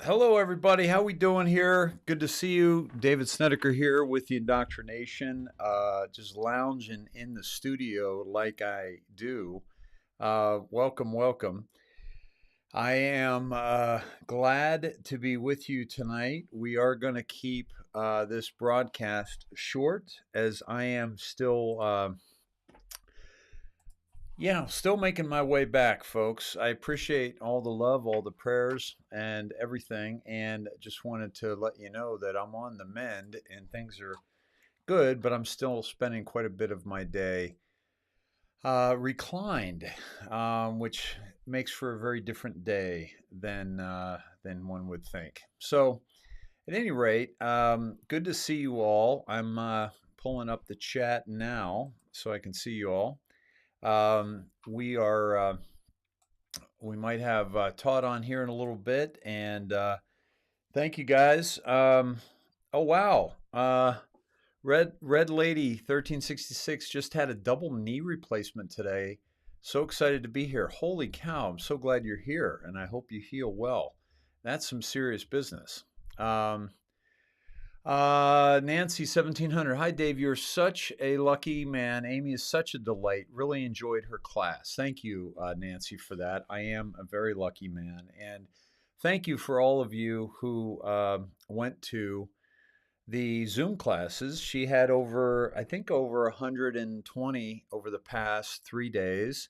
Hello, everybody. How we doing here? Good to see you. David Snedeker here with the Indoctrination. Just lounging in the studio like I do. Welcome, welcome. I am glad to be with you tonight. We are going to keep this broadcast short as I am still still making my way back, folks. I appreciate all the love, all the prayers, and everything. And just wanted to let you know that I'm on the mend and things are good, but I'm still spending quite a bit of my day reclined, which makes for a very different day than one would think. So, at any rate, good to see you all. I'm pulling up the chat now so I can see you all. We might have Todd on here in a little bit, and thank you guys. Oh wow, Red Lady 1366 just had a double knee replacement today. So excited to be here. Holy cow! I'm so glad you're here, and I hope you heal well. That's some serious business. Um, Nancy 1700. Hi, Dave. You're such a lucky man. Amy is such a delight. Really enjoyed her class. Thank you, Nancy, for that. I am a very lucky man. And thank you for all of you who went to the Zoom classes. She had I think, over 120 over the past 3 days.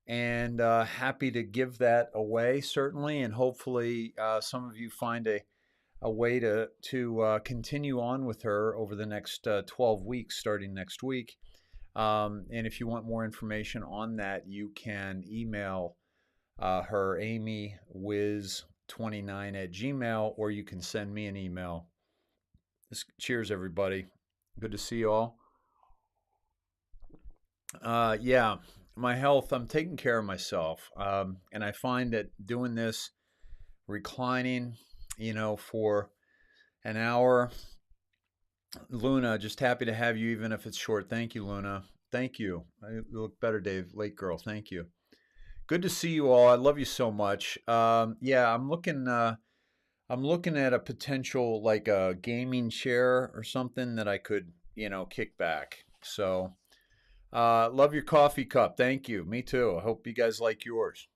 And happy to give that away, certainly. And hopefully, some of you find a way to continue on with her over the next 12 weeks, starting next week. And if you want more information on that, you can email her, amywiz29@gmail, or you can send me an email. Cheers, everybody. Good to see you all. Yeah, my health, I'm taking care of myself. And I find that doing this, reclining, for an hour. Luna, just happy to have you, even if it's short. Thank you, Luna. Thank you. You look better, Dave. Late girl. Thank you. Good to see you all. I love you so much. Yeah, I'm looking. I'm looking at a potential like a gaming chair or something that I could, kick back. So, love your coffee cup. Thank you. Me too. I hope you guys like yours.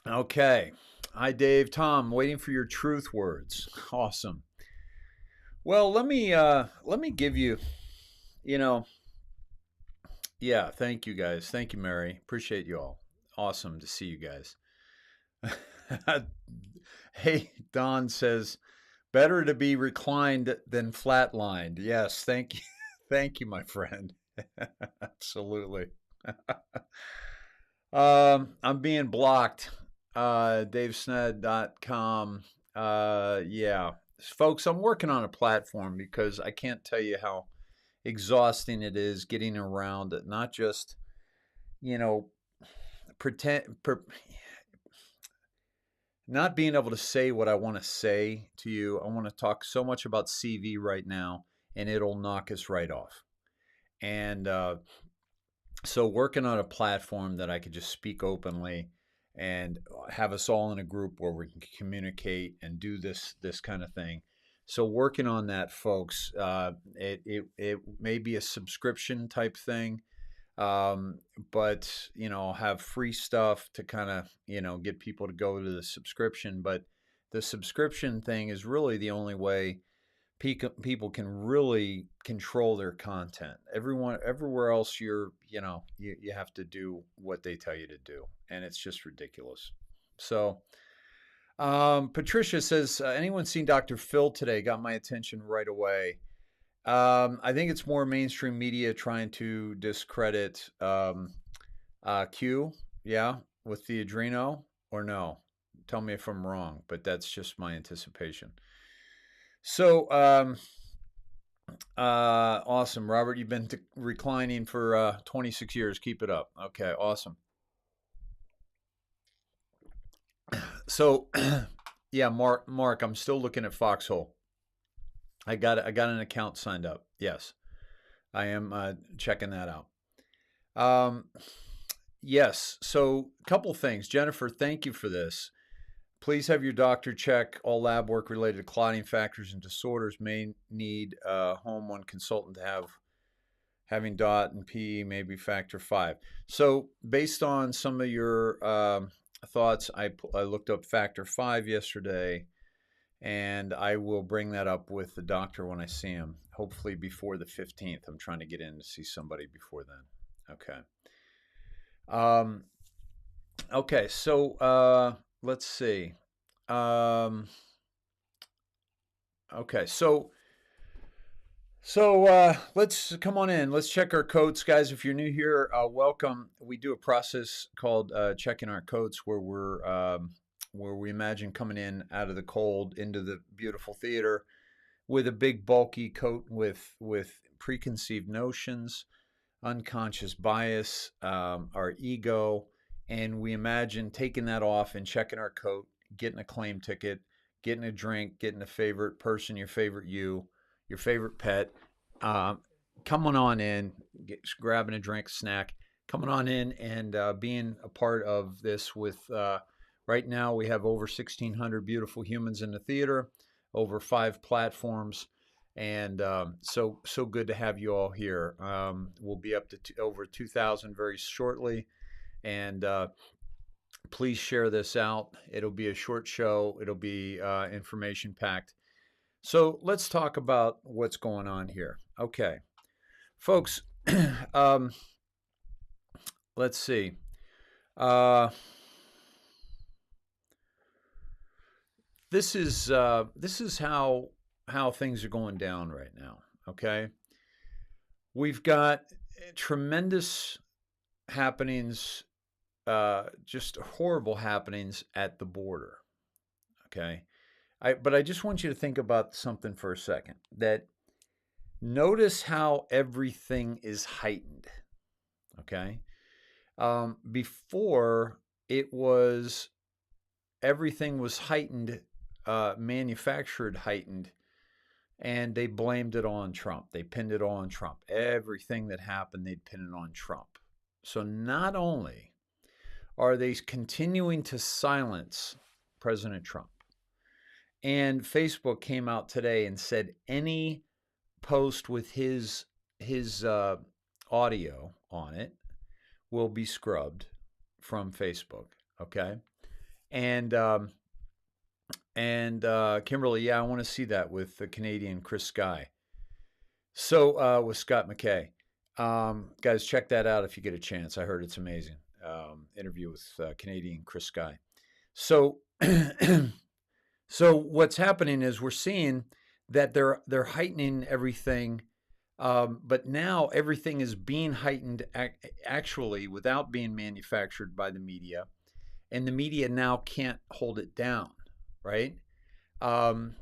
Okay. Hi, Dave. Tom, waiting for your truth words. Awesome. Well, let me give you, you know, yeah, thank you guys. Thank you, Mary. Appreciate you all. Awesome to see you guys. Hey, Don says, better to be reclined than flatlined. Yes, thank you. Thank you, my friend. Absolutely. I'm being blocked. Davesned.com. Yeah. Folks, I'm working on a platform because I can't tell you how exhausting it is getting around it. Not just, you know, pretend, not being able to say what I want to say to you. I want to talk so much about CV right now, and it'll knock us right off. And so, working on a platform that I could just speak openly and have us all in a group where we can communicate and do this kind of thing. So, working on that, folks. It may be a subscription type thing, but I'll have free stuff to kind of get people to go to the subscription. But the subscription thing is really the only way people can really control their content. Everywhere else, you have to do what they tell you to do, and it's just ridiculous. So, Patricia says, anyone seen Dr. Phil today? Got my attention right away. I think it's more mainstream media trying to discredit Q. Yeah, with the Adreno, or no? Tell me if I'm wrong, but that's just my anticipation. So, awesome, Robert. You've been reclining for 26 years. Keep it up. Okay, awesome. So, yeah, Mark, I'm still looking at Foxhole. I got an account signed up. Yes, I am checking that out. Yes. So, a couple things, Jennifer. Thank you for this. Please have your doctor check all lab work related to clotting factors and disorders. May need a home one consultant to have having DOT and PE maybe factor 5. So based on some of your thoughts, I looked up factor 5 yesterday, and I will bring that up with the doctor when I see him, hopefully before the 15th. I'm trying to get in to see somebody before then. Okay. Um, okay, so let's see. Um, okay, so let's come on in. Let's check our coats, guys. If you're new here, welcome. We do a process called checking our coats, where we imagine coming in out of the cold into the beautiful theater with a big bulky coat with preconceived notions, unconscious bias, our ego, and we imagine taking that off and checking our coat, getting a claim ticket, getting a drink, getting a favorite person, your favorite your favorite pet, um, coming on in, grabbing a drink, snack, coming on in, and being a part of this with. Right now, we have over 1,600 beautiful humans in the theater, over 5 platforms, and so good to have you all here. We'll be up to over 2,000 very shortly, and please share this out. It'll be a short show. It'll be information packed. So let's talk about what's going on here. Okay, folks. um, let's see. Uh, this is how things are going down right now. Okay, we've got tremendous happenings, just horrible happenings at the border. Okay, but I just want you to think about something for a second. That notice how everything is heightened. Okay, before it was everything was heightened, manufactured heightened, and they blamed it on Trump. They pinned it on Trump. Everything that happened, they'd pin it on Trump. So not only are they continuing to silence President Trump, and Facebook came out today and said any post with his audio on it will be scrubbed from Facebook. Okay, and Kimberly, yeah, I want to see that with the Canadian Chris Sky. So with Scott McKay, guys, check that out if you get a chance. I heard it's amazing. Interview with Canadian Chris Sky. So so what's happening is we're seeing that they're heightening everything, but now everything is being heightened actually without being manufactured by the media, and the media now can't hold it down, right? Um,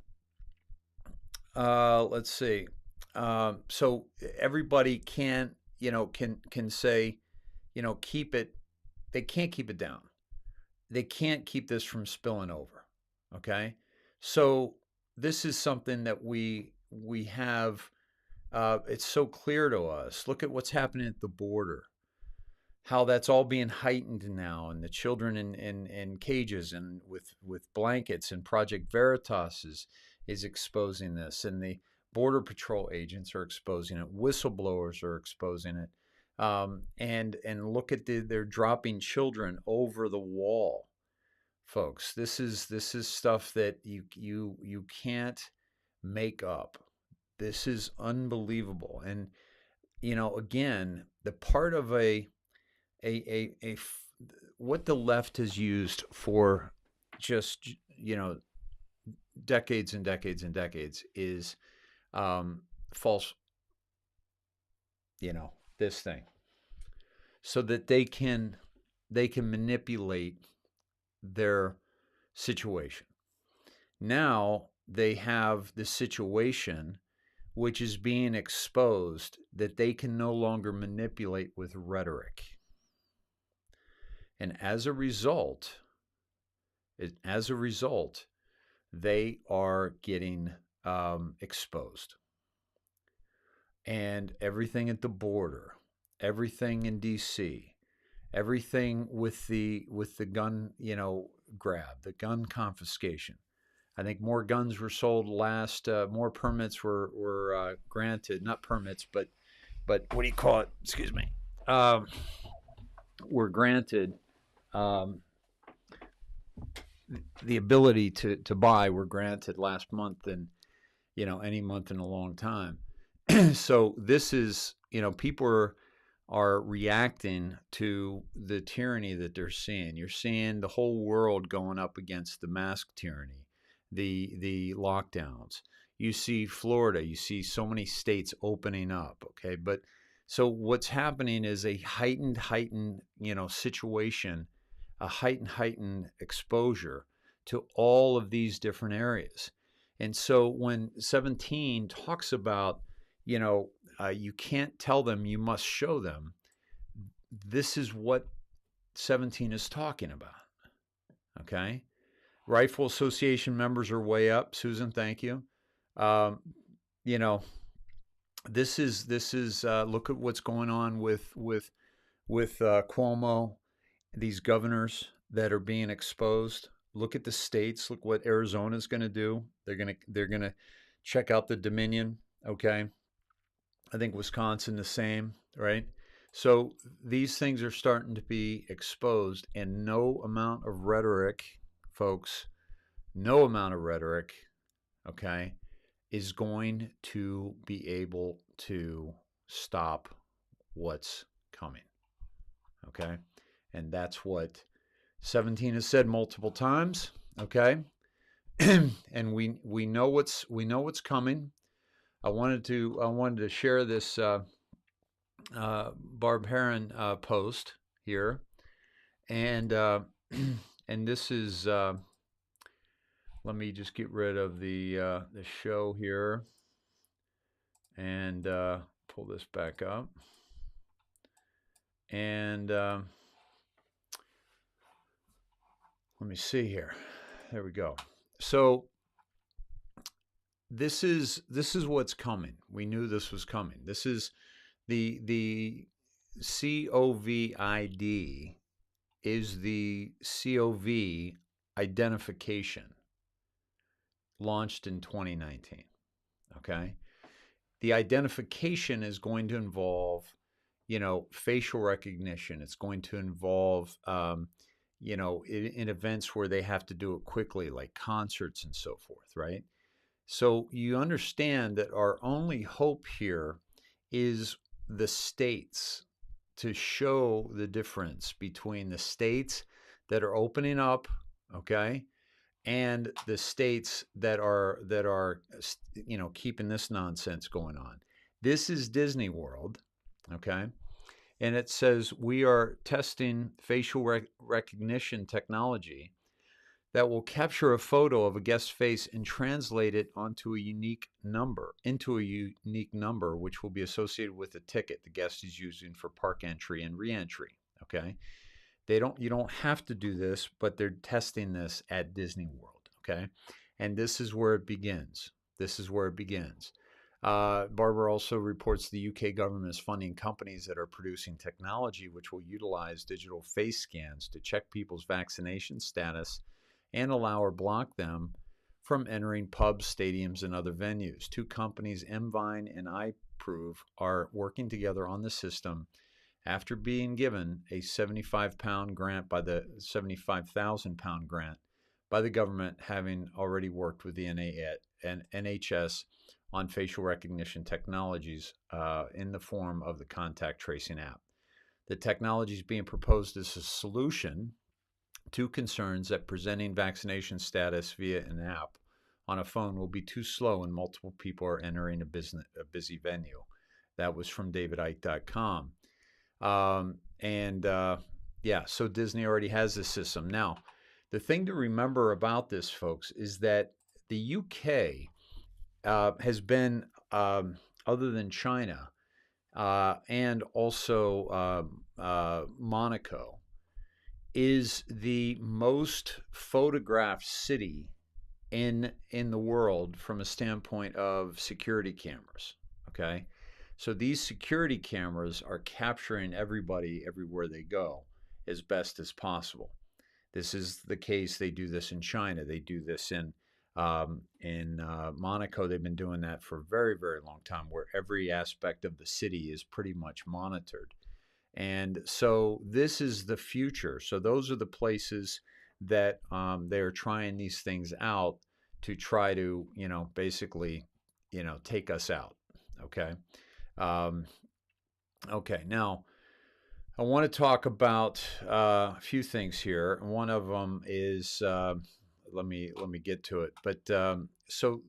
let's see. So everybody can say, keep it. They can't keep it down. They can't keep this from spilling over. Okay, so this is something that we have. It's so clear to us. Look at what's happening at the border. How that's all being heightened now, and the children in cages and with blankets, and Project Veritas is exposing this, and the Border Patrol agents are exposing it, whistleblowers are exposing it, and look at they're dropping children over the wall, folks. This is stuff that you can't make up. This is unbelievable, and again, the part of a what the left has used for just decades and decades and decades is false, this thing, so that they can manipulate their situation. Now they have the situation which is being exposed that they can no longer manipulate with rhetoric. And as a result, they are getting exposed. And everything at the border, everything in D.C., everything with the gun, grab, the gun confiscation. I think more guns were sold last. More permits were granted, not permits, but what do you call it? Excuse me. Um, were granted um, the ability to buy were granted last month than any month in a long time. So this is people are reacting to the tyranny that they're seeing. You're seeing the whole world going up against the mask tyranny, the lockdowns. You see Florida, you see so many states opening up, okay? But so what's happening is a heightened situation, a heightened exposure to all of these different areas. And so when 17 talks about, you can't tell them, you must show them, this is what 17 is talking about. Okay. Rifle Association members are way up. Susan, thank you. Um, you know, this is look at what's going on with Cuomo, these governors that are being exposed. Look at the states. Look what Arizona's going to do. They're gonna check out the Dominion. Okay, I think Wisconsin the same, right? So these things are starting to be exposed, and no amount of rhetoric, folks, no amount of rhetoric, okay, is going to be able to stop what's coming. Okay, and that's what 17 has said multiple times. Okay, and we know what's coming. I wanted to share this Barb Heron post here, and and this is let me just get rid of the show here and pull this back up, and let me see here. There we go. So this is what's coming. We knew this was coming. This is the COVID is the COV identification launched in 2019. Okay, the identification is going to involve, facial recognition. It's going to involve, in events where they have to do it quickly, like concerts and so forth, right? So you understand that our only hope here is the states, to show the difference between the states that are opening up, okay, and the states that are keeping this nonsense going on. This is Disney World, okay? And it says we are testing facial recognition technology that will capture a photo of a guest's face and translate it into a unique number, which will be associated with the ticket the guest is using for park entry and re-entry. Okay, you don't have to do this, but they're testing this at Disney World. Okay, and this is where it begins. Barbara also reports the UK government is funding companies that are producing technology which will utilize digital face scans to check people's vaccination status and allow or block them from entering pubs, stadiums, and other venues. Two companies, Mvine and iProve, are working together on the system after being given a 75,000 grant by the government, having already worked with the NHS on facial recognition technologies in the form of the contact tracing app. The technology is being proposed as a solution to concerns that presenting vaccination status via an app on a phone will be too slow and multiple people are entering a busy venue. That was from davidike.com. So Disney already has this system. Now, the thing to remember about this, folks, is that the UK has been, other than China and also Monaco, is the most photographed city in the world from a standpoint of security cameras. Okay, so these security cameras are capturing everybody everywhere they go as best as possible. This is the case. They do this in China. They do this in Monaco. They've been doing that for a very, very long time, where every aspect of the city is pretty much monitored. And so this is the future. So those are the places that they're trying these things out to try to, basically, take us out. Okay. Um, okay. Now, I want to talk about a few things here. One of them is let me get to it. But so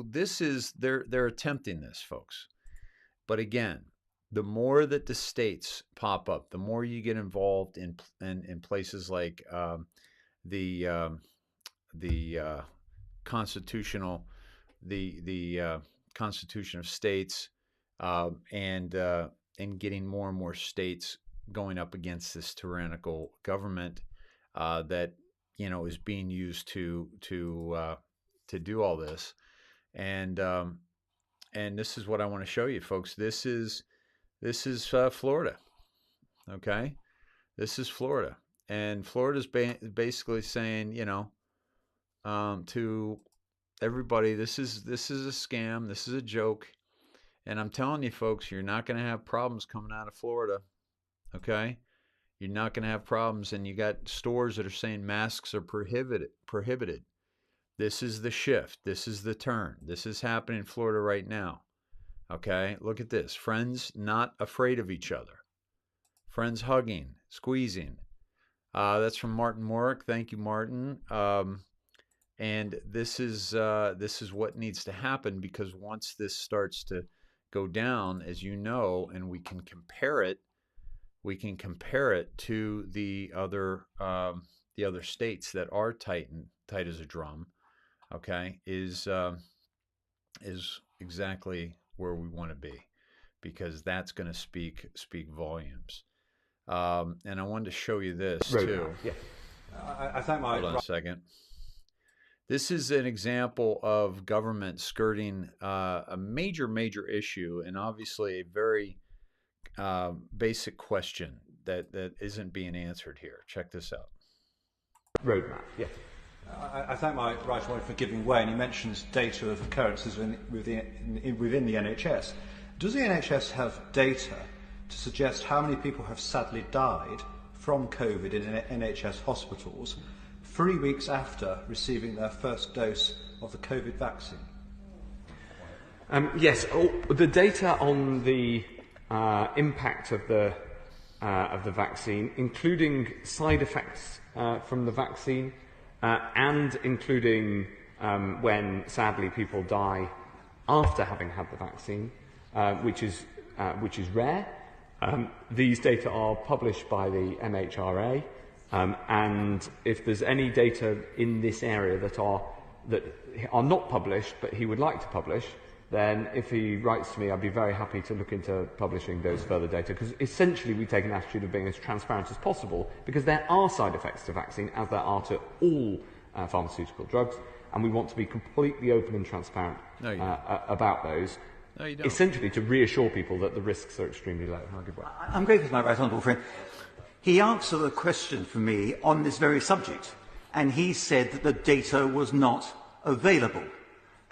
this is they're attempting this, folks. But again, the more that the states pop up, the more you get involved in places like the constitutional the Constitution of States, and getting more and more states going up against this tyrannical government that is being used to do all this, and this is what I want to show you, folks. This is Florida, okay? This is Florida, and Florida's basically saying, to everybody, this is a scam, this is a joke, and I'm telling you, folks, you're not going to have problems coming out of Florida. Okay, you're not going to have problems, and you got stores that are saying masks are prohibited. This is the shift. This is the turn. This is happening in Florida right now. Okay, look at this. Friends not afraid of each other. Friends hugging, squeezing. That's from Martin Morick. Thank you, Martin. And this is what needs to happen, because once this starts to go down, as you know, and we can compare it to the other states that are tight as a drum. Okay, is exactly where we want to be, because that's going to speak volumes. And I wanted to show you this too. Yeah, I think hold on a second. This is an example of government skirting a major issue, and obviously a very basic question that isn't being answered here. Check this out. Roadmap. Yeah. I thank my right honourable for giving way, and he mentions data of occurrences within the NHS. Does the NHS have data to suggest how many people have sadly died from COVID in NHS hospitals 3 weeks after receiving their first dose of the COVID vaccine? Yes, the data on the impact of the vaccine, including side effects from the vaccine, and including when sadly people die after having had the vaccine, which is rare. These data are published by the MHRA, and if there's any data in this area that are not published but he would like to publish, then if he writes to me, I'd be very happy to look into publishing those further data, because essentially we take an attitude of being as transparent as possible, because there are side effects to vaccine, as there are to all pharmaceutical drugs, and we want to be completely open and transparent about those. No, you don't. Essentially to reassure people that the risks are extremely low. I'm grateful to my right honourable friend. He answered a question for me on this very subject, and he said that the data was not available.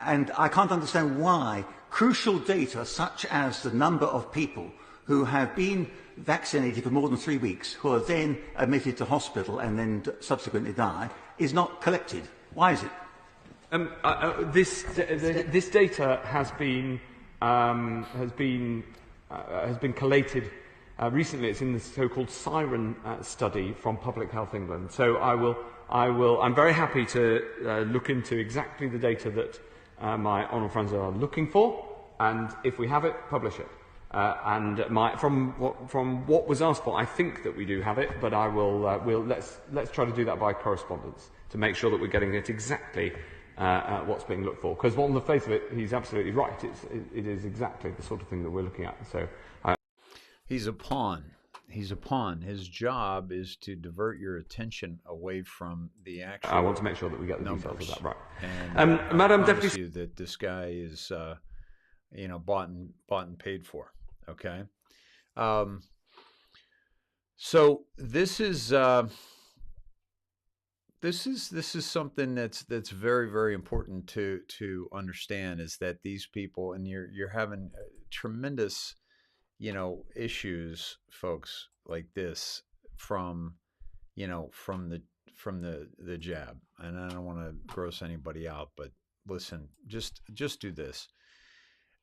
And I can't understand why crucial data, such as the number of people who have been vaccinated for more than 3 weeks, who are then admitted to hospital and then subsequently die, is not collected. Why is it? This data has been collated recently. It's in the so-called Siren study from Public Health England. So I'm very happy to look into exactly the data that my honourable friends are looking for, and if we have it, publish it. From what was asked for, I think that we do have it, but let's try to do that by correspondence to make sure that we're getting it exactly what's being looked for. Because on the face of it, he's absolutely right. It is exactly the sort of thing that we're looking at. So he's a pawn. He's a pawn. His job is to divert your attention away from the actual. I want to make sure that we get the numbers. details of that right. And Madam I promise Deputy, you that this guy is, bought and paid for. Okay. So this is this is something that's very, very important to understand, is that these people, and you're having tremendous, issues, folks, like this from, from the jab. And I don't want to gross anybody out, but listen, just do this.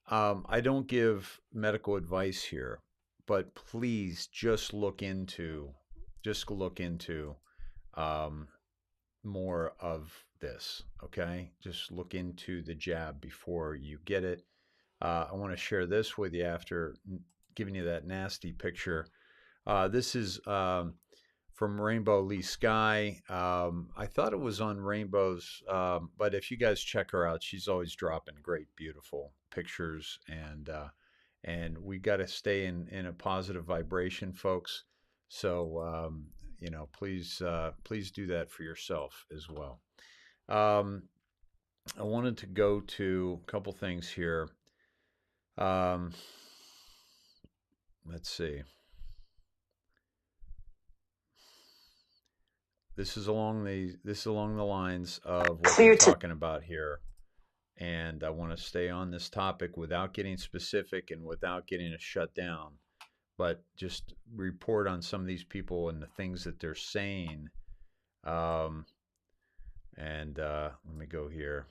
I don't give medical advice here, but please just look into um, more of this. Okay, just look into the jab before you get it. I want to share this with you after giving you that nasty picture. This is from Rainbow Lee Sky. I thought it was on Rainbow's, but if you guys check her out, she's always dropping great, beautiful pictures, and we got to stay in a positive vibration, folks. So please do that for yourself as well. I wanted to go to a couple things here. Let's see. This is along the lines of what we're talking about here, and I want to stay on this topic without getting specific and without getting us shut down, but just report on some of these people and the things that they're saying. Let me go here.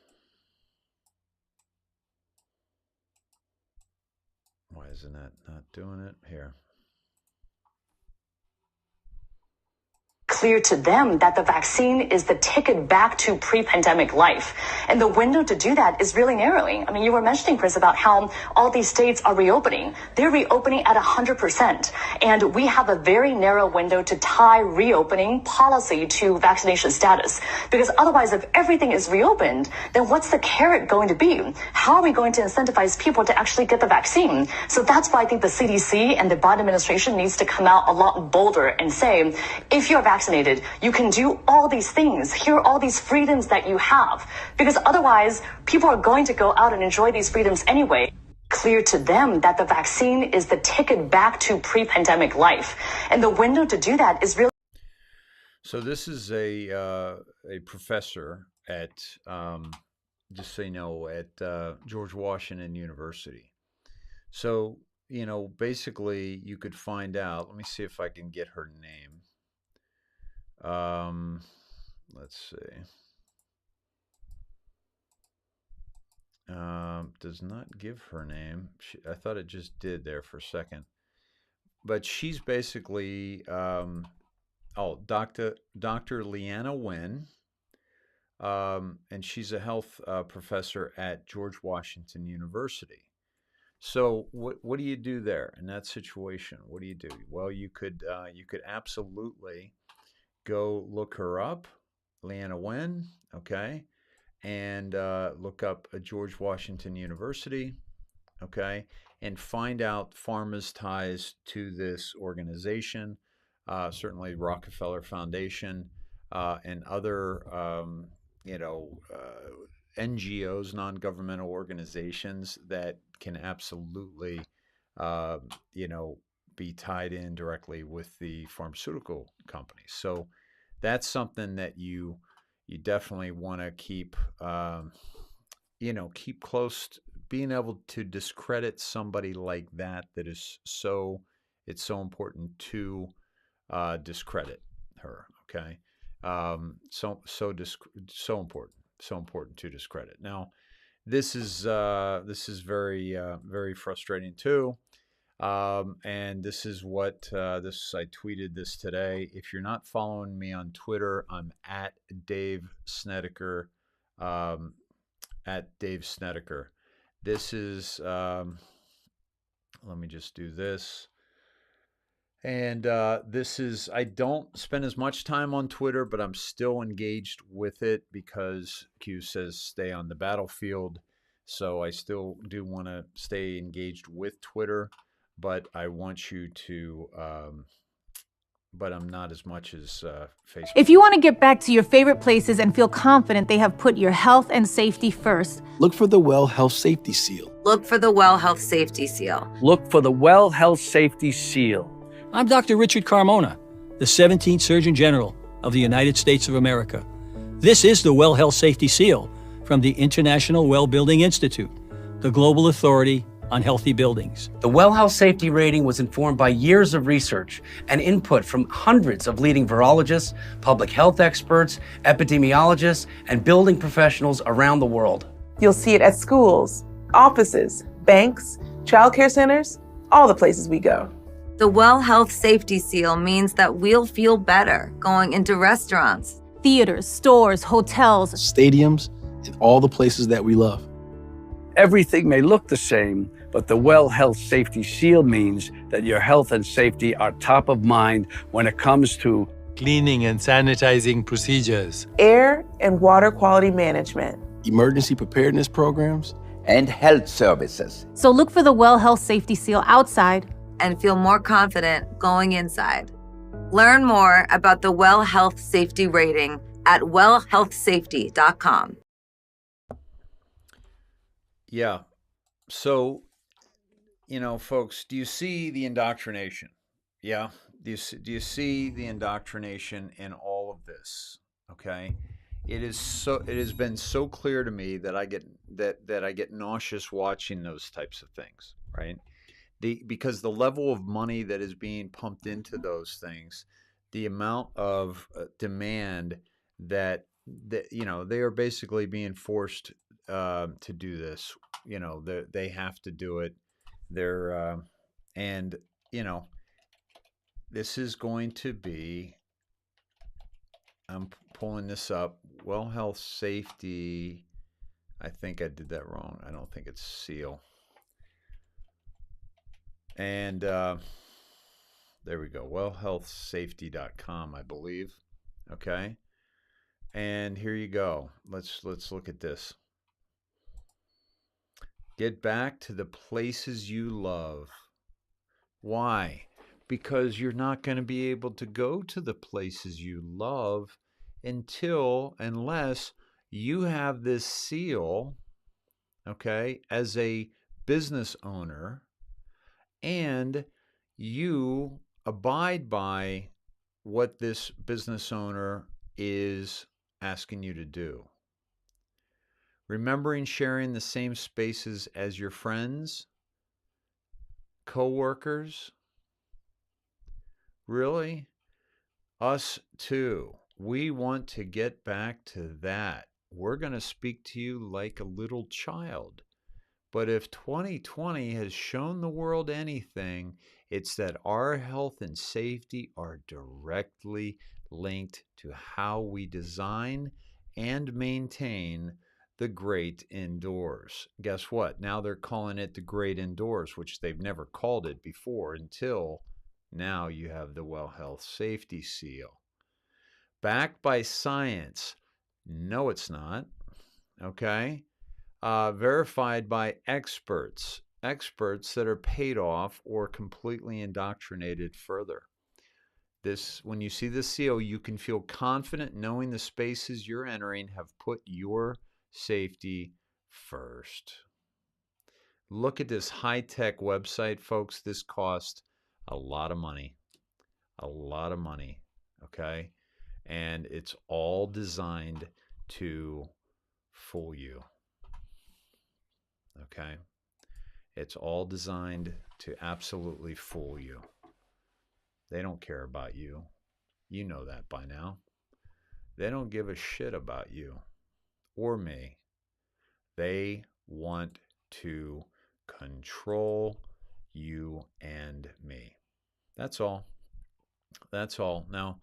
Why isn't that not doing it here? Clear to them that the vaccine is the ticket back to pre-pandemic life. And the window to do that is really narrowing. I mean, you were mentioning, Chris, about how all these states are reopening. They're reopening at 100%. And we have a very narrow window to tie reopening policy to vaccination status. Because otherwise, if everything is reopened, then what's the carrot going to be? How are we going to incentivize people to actually get the vaccine? So that's why I think the CDC and the Biden administration needs to come out a lot bolder and say, if you're vaccinated, you can do all these things. Here are all these freedoms that you have. Because otherwise, people are going to go out and enjoy these freedoms anyway. Clear to them that the vaccine is the ticket back to pre-pandemic life. And the window to do that is really... So this is a professor at, just so you know, at George Washington University. So, basically you could find out, let me see if I can get her name. Let's see. Does not give her name. I thought it just did there for a second. But she's basically, Dr. Leanna Wen, and she's a health professor at George Washington University. So what do you do there in that situation? What do you do? Well, you could absolutely go look her up, Leanna Wen, okay, and look up George Washington University, okay, and find out pharma's ties to this organization, certainly Rockefeller Foundation, and other, NGOs, non-governmental organizations that can absolutely, be tied in directly with the pharmaceutical companies. So that's something that you definitely want to keep, keep close to, being able to discredit somebody like that is it's so important to discredit her. Okay. So important to discredit. Now, this is very, very frustrating too. And this is what I tweeted this today. If you're not following me on Twitter, I'm at Dave Snedeker. At Dave Snedeker. This is, let me just do this. And this is, I don't spend as much time on Twitter, but I'm still engaged with it because Q says stay on the battlefield. So I still do want to stay engaged with Twitter, but I want you to, but I'm not as much as Facebook. If you want to get back to your favorite places and feel confident they have put your health and safety first, look for the Well Health Safety Seal. Look for the Well Health Safety Seal. Look for the Well Health Safety Seal. I'm Dr. Richard Carmona, the 17th Surgeon General of the United States of America. This is the Well Health Safety Seal from the International Well Building Institute, the global authority on healthy buildings. The Well Health Safety Rating was informed by years of research and input from hundreds of leading virologists, public health experts, epidemiologists, and building professionals around the world. You'll see it at schools, offices, banks, childcare centers, all the places we go. The Well Health Safety Seal means that we'll feel better going into restaurants, Theaters, stores, hotels, Stadiums, and all the places that we love. Everything may look the same, but the Well Health Safety Seal means that your health and safety are top of mind when it comes to cleaning and sanitizing procedures, Air and water quality management, Emergency preparedness programs, and health services. So look for the Well Health Safety Seal outside and feel more confident going inside. Learn more about the Well Health Safety Rating at wellhealthsafety.com. Yeah. So, folks, do you see the indoctrination? Yeah. Do you see the indoctrination in all of this? Okay. It has been so clear to me that I get nauseous watching those types of things, right? Because the level of money that is being pumped into those things, the amount of demand that they are basically being forced to do this. They have to do it. This is going to be. I'm pulling this up. Well Health Safety. I think I did that wrong. I don't think it's SEAL. And there we go. wellhealthsafety.com, I believe. Okay. And here you go. Let's look at this. Get back to the places you love. Why? Because you're not going to be able to go to the places you love unless you have this seal, okay, as a business owner, and you abide by what this business owner is asking you to do. Remembering sharing the same spaces as your friends, coworkers. Really? Us too. We want to get back to that. We're going to speak to you like a little child. But if 2020 has shown the world anything, it's that our health and safety are directly linked to how we design and maintain the great indoors. Guess what? Now they're calling it the great indoors, which they've never called it before until now you have the Well Health Safety Seal. Backed by science. No, it's not. Okay? Verified by experts that are paid off or completely indoctrinated further. When you see the seal, you can feel confident knowing the spaces you're entering have put your safety first. Look at this high-tech website, folks. This cost a lot of money. Okay? And it's all designed to fool you. Okay? It's all designed to absolutely fool you. They don't care about you. You know that by now. They don't give a shit about you or me. They want to control you and me. That's all. Now,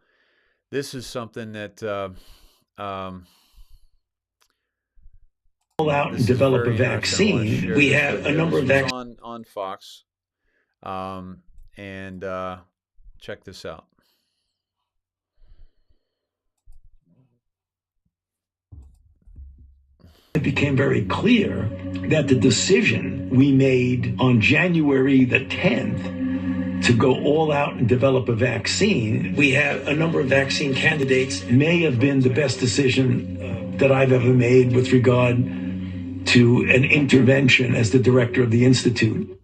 this is something that out and develop a vaccine. We have a number of vaccines on Fox, and check this out. It became very clear that the decision we made on January the 10th to go all out and develop a vaccine, we have a number of vaccine candidates, may have been the best decision that I've ever made with regard to an intervention as the director of the Institute.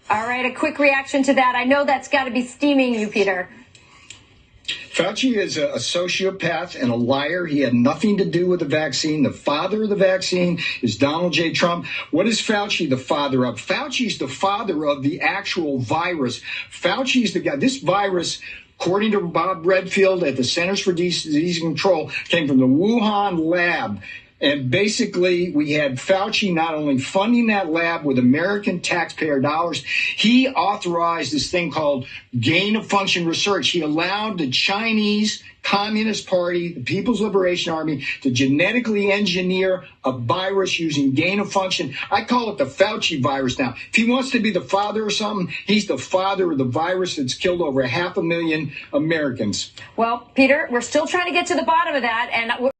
All right, a quick reaction to that. I know that's got to be steaming you, Peter. Fauci is a sociopath and a liar. He had nothing to do with the vaccine. The father of the vaccine is Donald J. Trump. What is Fauci the father of? Fauci's the father of the actual virus. Fauci's the guy. This virus, according to Bob Redfield at the Centers for Disease Control, came from the Wuhan lab. And basically, we had Fauci not only funding that lab with American taxpayer dollars, he authorized this thing called gain of function research. He allowed the Chinese Communist Party, the People's Liberation Army, to genetically engineer a virus using gain of function. I call it the Fauci virus now. If he wants to be the father or something, he's the father of the virus that's killed over 500,000 Americans. Well, Peter, we're still trying to get to the bottom of that. And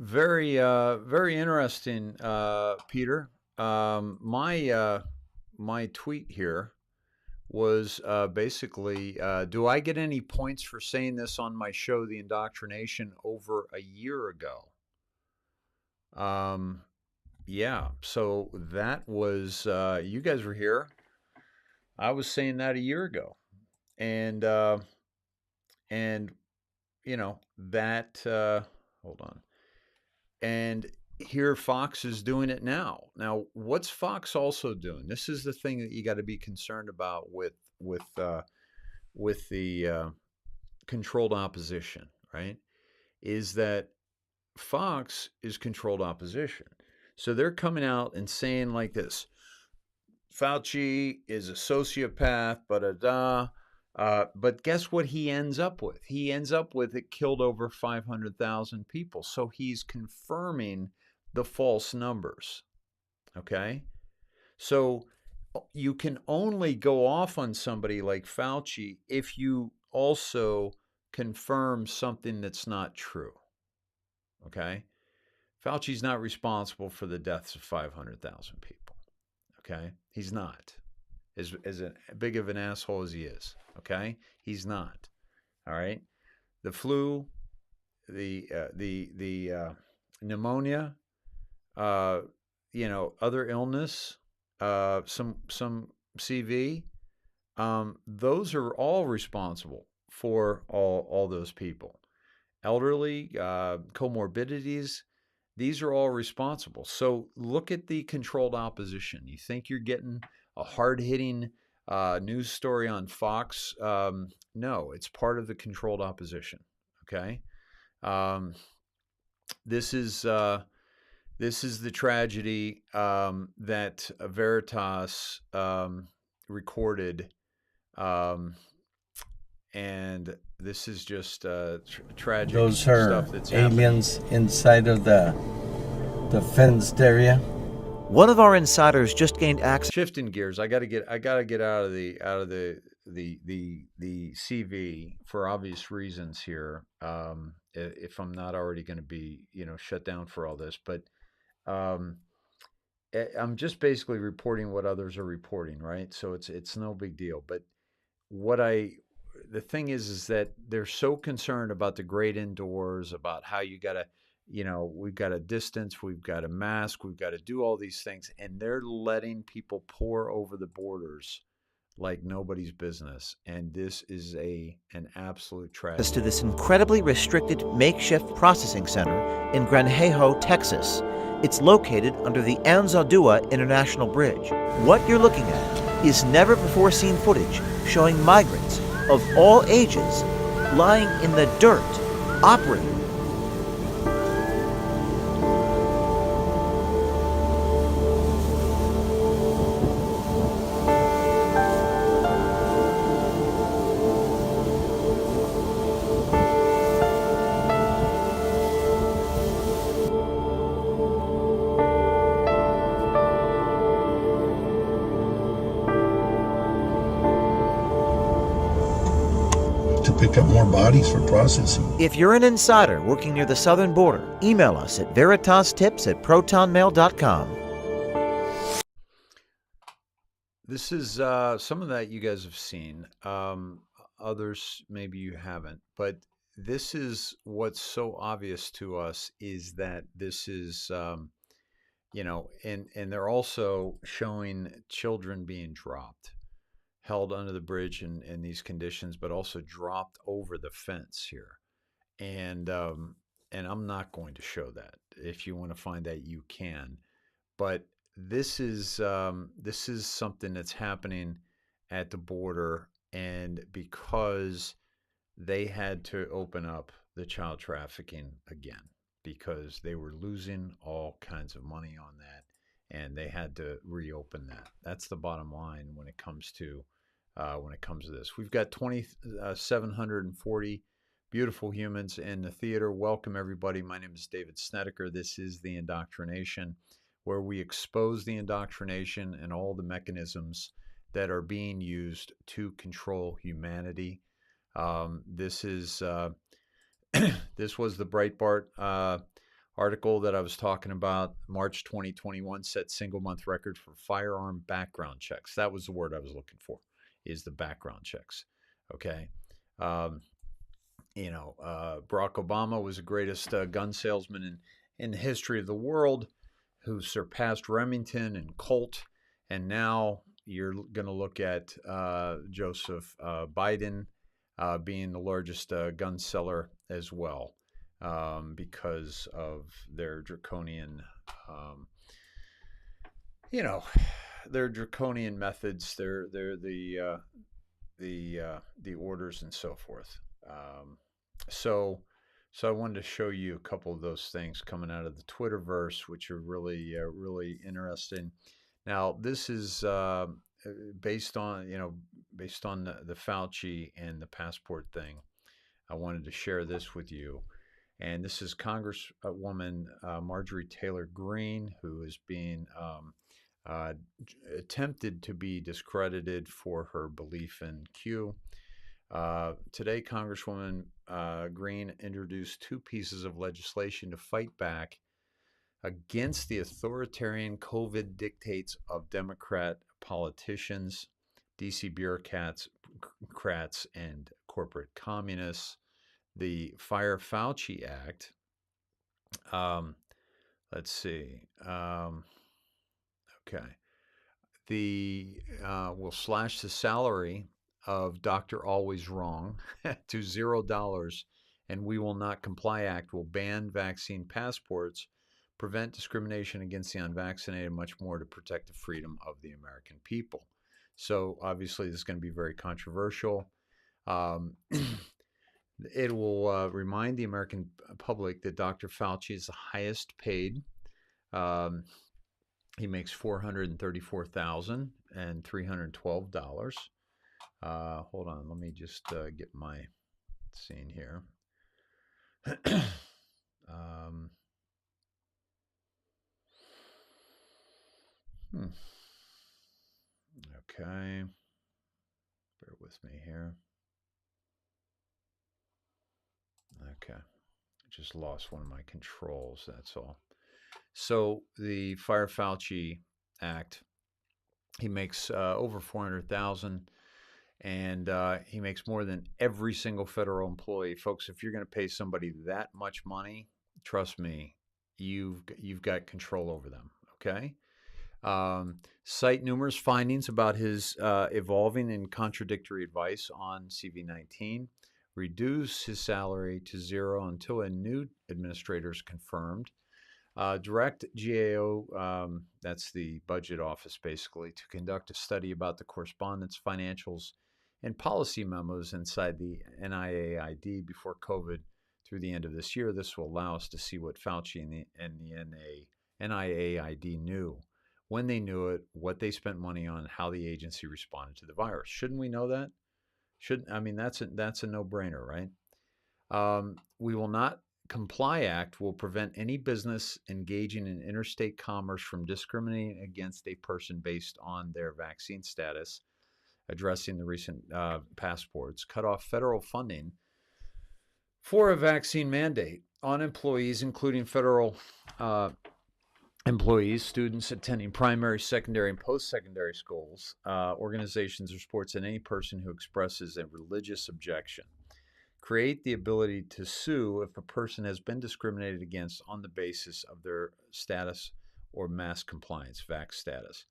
very, very interesting, Peter. My tweet here was basically, do I get any points for saying this on my show, The Indoctrination, over a year ago? Yeah, so that was, you guys were here. I was saying that a year ago. And you know, that, hold on. And here Fox is doing it now. Now, what's Fox also doing? This is the thing that you got to be concerned about with the controlled opposition, right? Is that Fox is controlled opposition. So they're coming out and saying like this: Fauci is a sociopath, but guess what he ends up with? He ends up with it killed over 500,000 people. So he's confirming the false numbers. Okay? So you can only go off on somebody like Fauci if you also confirm something that's not true. Okay? Fauci's not responsible for the deaths of 500,000 people. Okay? He's not. As big of an asshole as he is, okay? He's not. All right? The flu, the pneumonia, other illness, some CV, those are all responsible for all those people. Elderly, comorbidities, these are all responsible. So look at the controlled opposition. You think you're getting a hard-hitting news story on Fox? No, it's part of the controlled opposition. Okay, this is the tragedy that Veritas recorded, and this is just tragic Those are stuff that's aliens inside of the fenced area. One of our insiders just gained access. Shifting gears, I gotta get out of the CV for obvious reasons here. If I'm not already going to be shut down for all this, but I'm just basically reporting what others are reporting, right? So it's no big deal. But the thing is that they're so concerned about the great indoors, about how you gotta. We've got to distance, we've got to mask, we've got to do all these things, and they're letting people pour over the borders like nobody's business. And this is an absolute tragedy. To this incredibly restricted makeshift processing center in Granjejo, Texas. It's located under the Anzaldúa International Bridge. What you're looking at is never-before-seen footage showing migrants of all ages lying in the dirt, operating. Pick up more bodies for processing. If you're an insider working near the southern border, email us at veritastips@protonmail.com. This is some of that you guys have seen. Others maybe you haven't, but this is what's so obvious to us is that this is, and they're also showing children being dropped. held under the bridge in these conditions, but also dropped over the fence here. And I'm not going to show that. If you want to find that, you can. But this is something that's happening at the border, and because they had to open up the child trafficking again because they were losing all kinds of money on that, and they had to reopen that. That's the bottom line when it comes to this. We've got 2,740 beautiful humans in the theater. Welcome, everybody. My name is David Snedeker. This is The Indoctrination, where we expose the indoctrination and all the mechanisms that are being used to control humanity. This was the Breitbart article that I was talking about. March 2021 set single month record for firearm background checks. That was the word I was looking for, is the background checks. Okay. Barack Obama was the greatest gun salesman in the history of the world, who surpassed Remington and Colt. And now you're going to look at Joseph Biden being the largest gun seller as well, because of their draconian, their draconian methods, the orders and so forth. So I wanted to show you a couple of those things coming out of the Twitterverse, which are really, really interesting. Now, this is based on the Fauci and the passport thing. I wanted to share this with you. And this is Congresswoman Marjorie Taylor Greene, who is being attempted to be discredited for her belief in Q. Today, Congresswoman Greene introduced two pieces of legislation to fight back against the authoritarian COVID dictates of Democrat politicians, DC bureaucrats, and corporate communists. The Fire Fauci Act. Let's see. Okay. Will slash the salary of Dr. Always Wrong to $0, and We Will Not Comply Act will ban vaccine passports, prevent discrimination against the unvaccinated, much more to protect the freedom of the American people. So obviously this is going to be very controversial. It will remind the American public that Dr. Fauci is the highest paid. He makes $434,312. Hold on, let me just get my scene here. Okay, bear with me here. Okay, just lost one of my controls, that's all. So the Fire Fauci Act, he makes over $400,000, and he makes more than every single federal employee. Folks, if you're going to pay somebody that much money, trust me, you've got control over them. Okay. Cite numerous findings about his evolving and contradictory advice on CV-19. Reduce his salary to $0 until a new administrator is confirmed. Direct GAO, that's the budget office basically, to conduct a study about the correspondence, financials, and policy memos inside the NIAID before COVID through the end of this year. This will allow us to see what Fauci and the NIAID knew, when they knew it, what they spent money on, how the agency responded to the virus. Shouldn't we know that? That's a no-brainer, right? We Will Not Comply Act will prevent any business engaging in interstate commerce from discriminating against a person based on their vaccine status, addressing the recent passports, cut off federal funding for a vaccine mandate on employees, including federal employees, students attending primary, secondary, and post-secondary schools, organizations or sports, and any person who expresses a religious objection. Create the ability to sue if a person has been discriminated against on the basis of their status or mask compliance, vax status.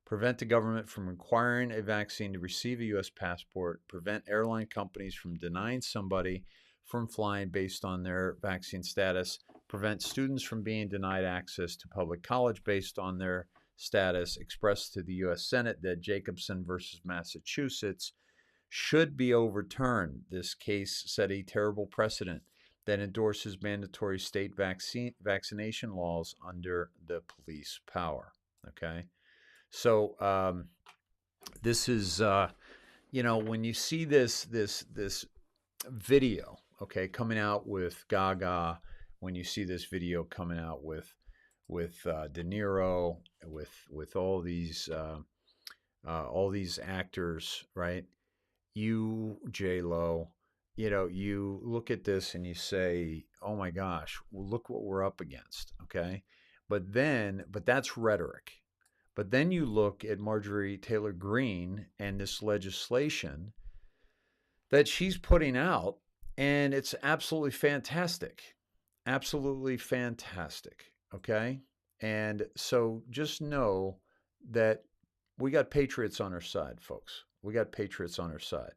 prevent the government from requiring a vaccine to receive a U.S. passport, prevent airline companies from denying somebody from flying based on their vaccine status, prevent students from being denied access to public college based on their status, expressed to the U.S. Senate that Jacobson versus Massachusetts should be overturned. This case set a terrible precedent that endorses mandatory state vaccination laws under the police power. Okay, so this is when you see this video, okay, coming out with Gaga, when you see this video coming out with De Niro, with all these actors, right? You, J-Lo, you look at this and you say, oh my gosh, well, look what we're up against, okay? But that's rhetoric. But then you look at Marjorie Taylor Greene and this legislation that she's putting out, and it's absolutely fantastic. Absolutely fantastic, okay? And so just know that we got patriots on our side, folks. We got patriots on our side.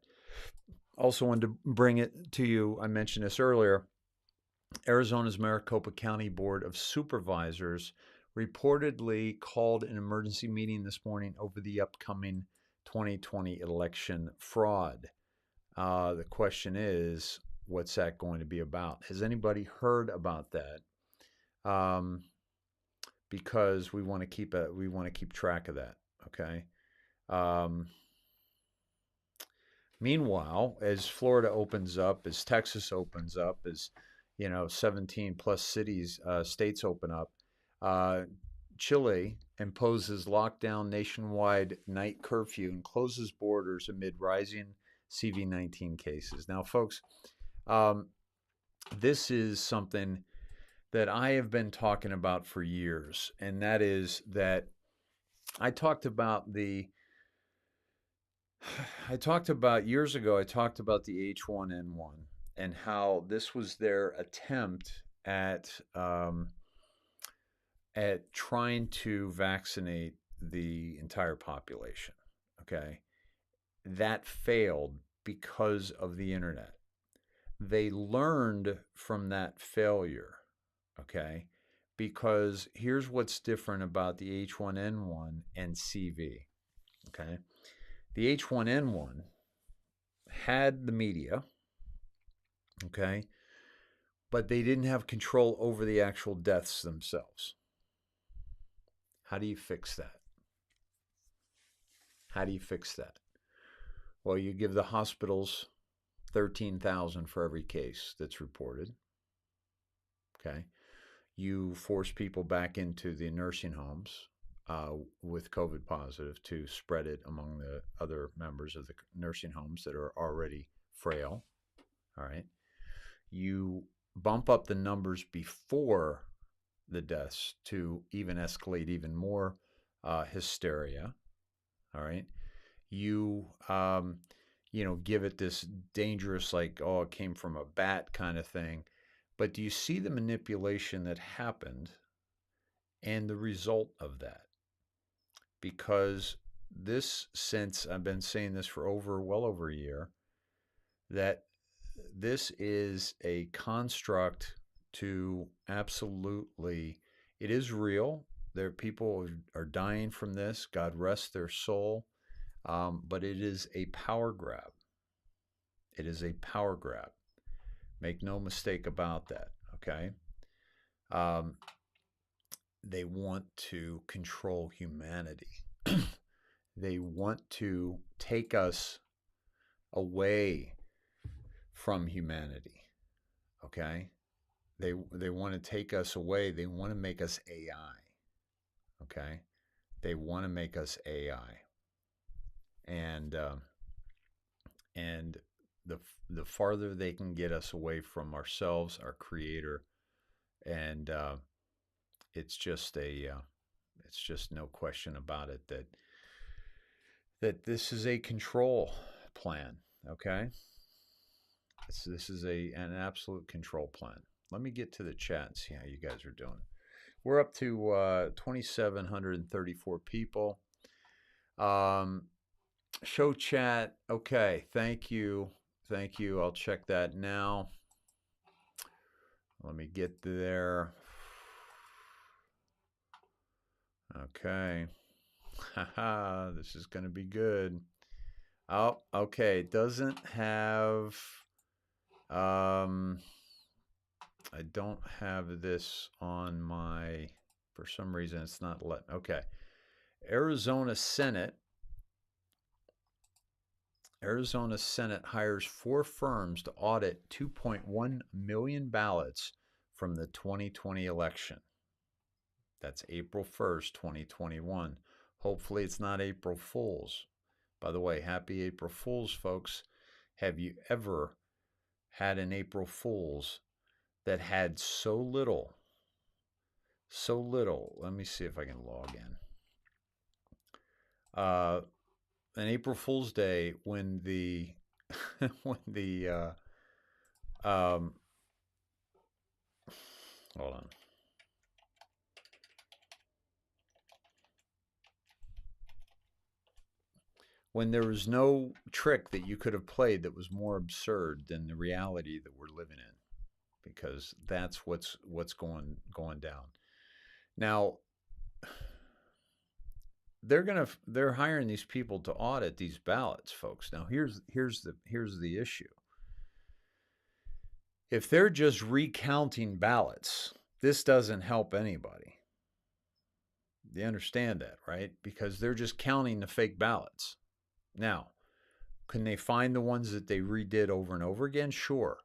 Also wanted to bring it to you, I mentioned this earlier, Arizona's Maricopa County Board of Supervisors reportedly called an emergency meeting this morning over the upcoming 2020 election fraud. The question is, what's that going to be about? Has anybody heard about that? Because we want to keep track of that. Okay. Meanwhile, as Florida opens up, as Texas opens up, as 17 plus states open up, Chile imposes lockdown nationwide night curfew and closes borders amid rising CV-19 cases. Now, folks, this is something that I have been talking about for years, and that is that I talked about years ago, I talked about the H1N1 and how this was their attempt at trying to vaccinate the entire population, okay? That failed because of the internet. They learned from that failure, okay? Because here's what's different about the H1N1 and CV, okay? The H1N1 had the media, okay, but they didn't have control over the actual deaths themselves. How do you fix that? How do you fix that? Well, you give the hospitals $13,000 for every case that's reported, okay? You force people back into the nursing homes with COVID positive to spread it among the other members of the nursing homes that are already frail, all right? You bump up the numbers before the deaths to even escalate even more hysteria, all right? You, give it this dangerous, like, oh, it came from a bat kind of thing. But do you see the manipulation that happened and the result of that? Because since I've been saying this for well over a year, that this is a construct to absolutely, it is real. People are dying from this. God rest their soul. But it is a power grab. It is a power grab. Make no mistake about that, okay? They want to control humanity. They want to take us away from humanity, okay? They want to take us away. They want to make us AI, okay? They want to make us AI. And the farther they can get us away from ourselves, our Creator, and it's just no question about it that this is a control plan. Okay, this is an absolute control plan. Let me get to the chat and see how you guys are doing. We're up to 2,734 people. Show chat. Okay, thank you. Thank you. I'll check that now. Let me get there. Okay. Haha, this is going to be good. Oh, okay. It doesn't have I don't have this on my, for some reason it's not letting. Okay. Arizona Senate hires 4 firms to audit 2.1 million ballots from the 2020 election. That's April 1st, 2021. Hopefully it's not April Fool's. By the way, happy April Fool's, folks. Have you ever had an April Fool's that had so little? Let me see if I can log in. An April Fool's Day when the hold on. When there was no trick that you could have played that was more absurd than the reality that we're living in, because that's what's going down. Now, they're hiring these people to audit these ballots, folks. Now, here's the issue. If they're just recounting ballots, this doesn't help anybody. You understand that, right? Because they're just counting the fake ballots. Now, can they find the ones that they redid over and over again? Sure.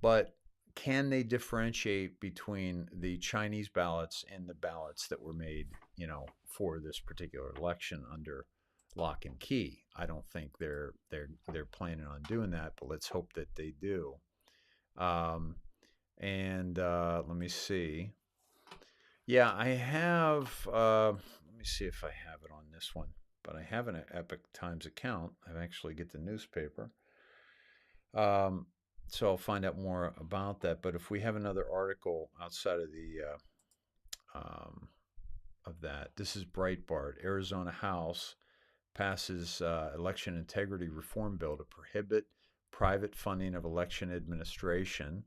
But can they differentiate between the Chinese ballots and the ballots that were made, for this particular election under lock and key? I don't think they're planning on doing that, but let's hope that they do. Let me see. Yeah, I have. Let me see if I have it on this one. But I have an Epic Times account. I actually get the newspaper. So I'll find out more about that. But if we have another article outside of the of that, this is Breitbart. Arizona House passes election integrity reform bill to prohibit private funding of election administration.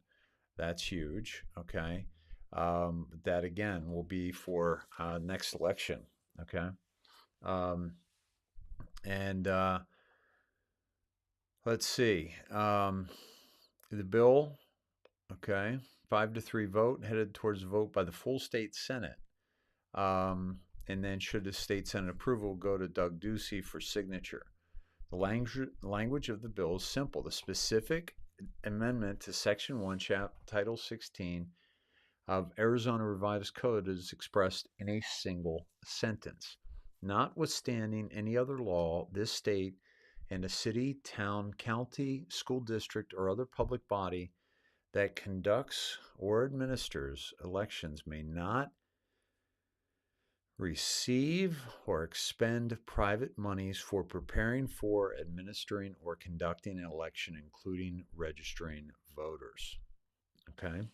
That's huge. Okay. That again will be for next election. Okay. Let's see. The bill, okay, 5-3 vote, headed towards a vote by the full state Senate. And then should the state Senate approval, go to Doug Ducey for signature. The language of the bill is simple. The specific amendment to Section 1, Title 16 of Arizona Revised Code is expressed in a single sentence. Notwithstanding any other law, this state and a city, town, county, school district, or other public body that conducts or administers elections may not receive or expend private monies for preparing for, administering, or conducting an election, including registering voters. Okay.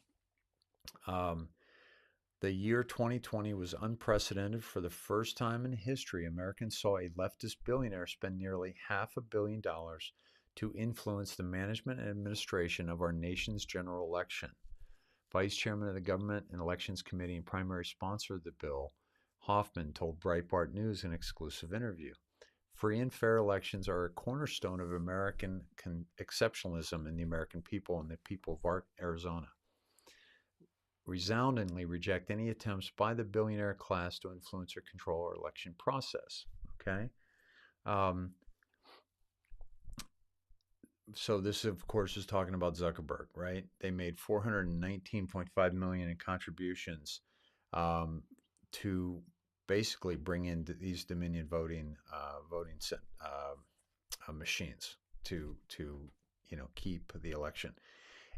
The year 2020 was unprecedented. For the first time in history, Americans saw a leftist billionaire spend nearly $500 million to influence the management and administration of our nation's general election. Vice Chairman of the Government and Elections Committee and primary sponsor of the bill, Hoffman, told Breitbart News in an exclusive interview. Free and fair elections are a cornerstone of American exceptionalism in the American people and the people of Arizona. Resoundingly reject any attempts by the billionaire class to influence or control our election process. Okay. So this, of course, is talking about Zuckerberg, right? They made $419.5 million in contributions to basically bring in these Dominion voting machines to keep the election.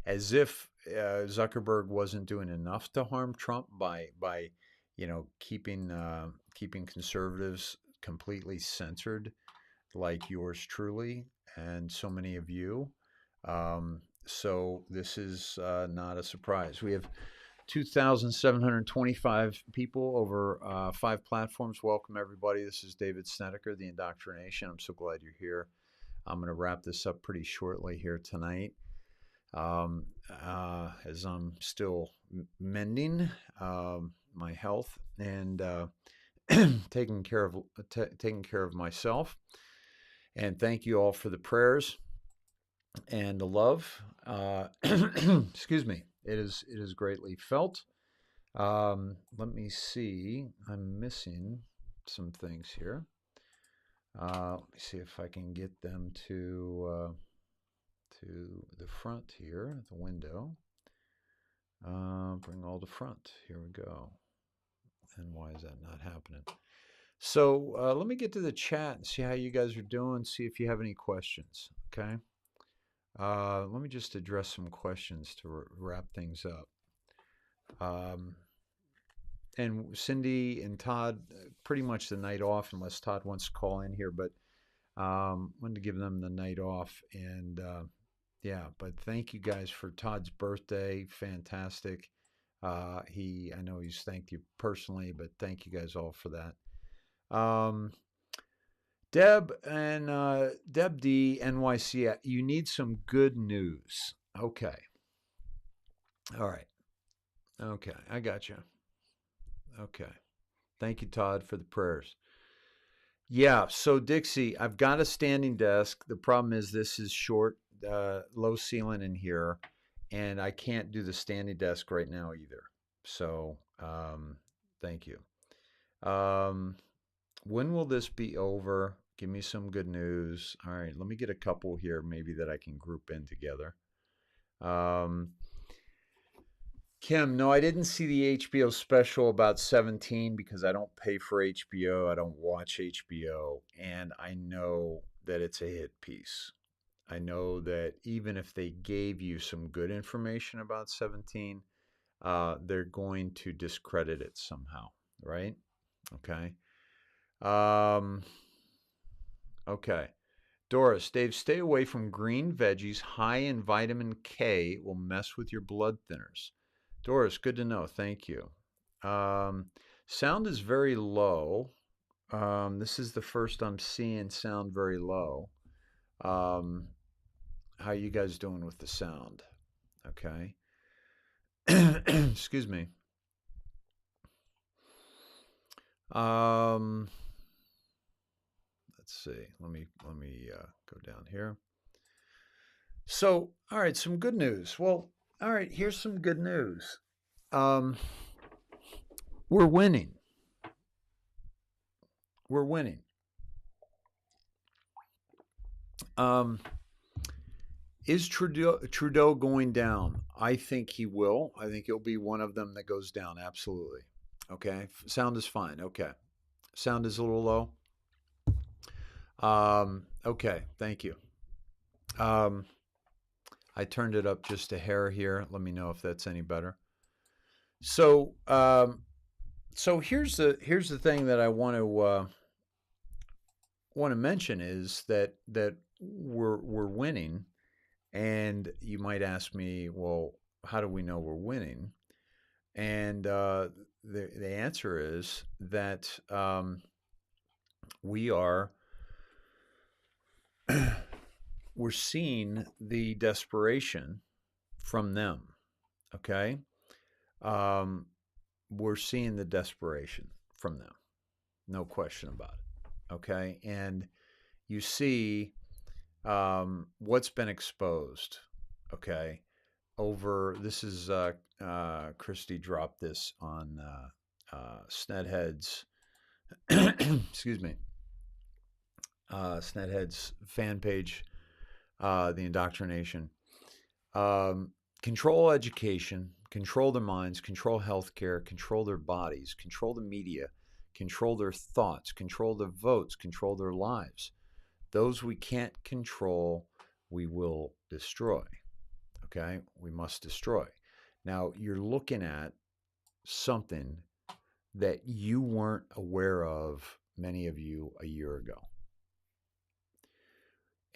As if Zuckerberg wasn't doing enough to harm Trump by keeping conservatives completely censored, like yours truly and so many of you. So this is not a surprise. We have 2,725 people over 5 platforms. Welcome, everybody. This is David Snedeker, The Indoctrination. I'm so glad you're here. I'm going to wrap this up pretty shortly here tonight, as I'm still mending my health and taking care of myself. And thank you all for the prayers and the love. Excuse me. It is greatly felt. Let me see. I'm missing some things here. Let me see if I can get them to the front here, the window. Bring all to front. Here we go. And why is that not happening? So let me get to the chat and see how you guys are doing. See if you have any questions. Okay. Let me just address some questions to wrap things up. And Cindy and Todd, pretty much the night off, unless Todd wants to call in here, but wanted to give them the night off. And yeah, but thank you guys for Todd's birthday. Fantastic. I know he's thanked you personally, but thank you guys all for that. Deb and Deb D NYC, you need some good news. Okay. All right. Okay, I got you. Okay. Thank you, Todd, for the prayers. Yeah, so Dixie, I've got a standing desk. The problem is this is short, low ceiling in here, and I can't do the standing desk right now either. So thank you. When will this be over? Give me some good news. All right, let me get a couple here maybe that I can group in together. Kim, no, I didn't see the HBO special about 17 because I don't pay for HBO. I don't watch HBO. And I know that it's a hit piece. I know that even if they gave you some good information about 17, they're going to discredit it somehow, right? Okay. Okay. Doris, Dave, stay away from green veggies high in vitamin K. It will mess with your blood thinners. Doris, good to know. Thank you. Sound is very low. This is the first I'm seeing sound very low. How you guys doing with the sound? Okay. Excuse me. Let's see. Let me go down here. So, all right, some good news. Well, all right, here's some good news. We're winning. We're winning. Is Trudeau going down? I think he will. I think he'll be one of them that goes down. Absolutely. Okay. Sound is fine. Okay. Sound is a little low. Okay. Thank you. I turned it up just a hair here. Let me know if that's any better. So, so here's the thing that I want to mention is that we're winning, and you might ask me, well, how do we know we're winning? And the answer is that we're seeing the desperation from them. Okay. We're seeing the desperation from them. No question about it. Okay. And you see what's been exposed. Okay. This is Christy dropped this on Snedhead's excuse me, Snedhead's fan page, The Indoctrination. Control education, control their minds, control healthcare, control their bodies, control the media, control their thoughts, control their votes, control their lives. Those we can't control, we will destroy. Okay? We must destroy. Now, you're looking at something that you weren't aware of, many of you, a year ago.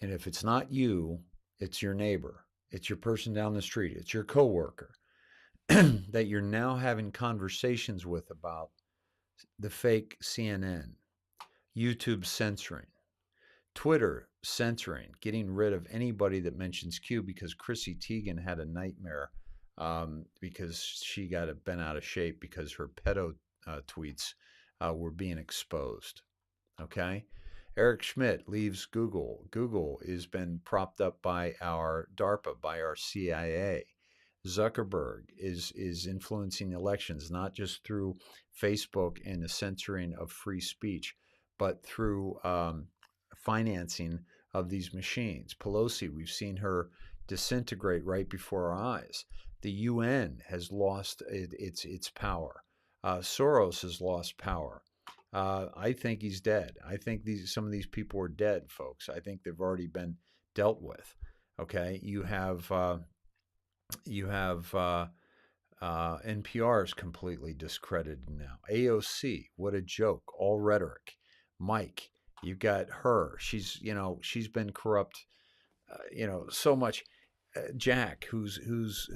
And if it's not you, it's your neighbor. It's your person down the street. It's your coworker. that you're now having conversations with about the fake CNN, YouTube censoring, Twitter censoring, getting rid of anybody that mentions Q, because Chrissy Teigen had a nightmare because she got bent out of shape because her pedo tweets were being exposed. Okay? Eric Schmidt leaves Google. Google has been propped up by our DARPA, by our CIA. Zuckerberg is influencing elections, not just through Facebook and the censoring of free speech, but through financing of these machines. Pelosi, we've seen her disintegrate right before our eyes. The UN has lost its power. Soros has lost power. I think he's dead. I think some of these people are dead, folks. I think they've already been dealt with. Okay, you have NPR is completely discredited now. AOC, what a joke! All rhetoric. Mike, you got her. She's been corrupt. So much. Jack, who's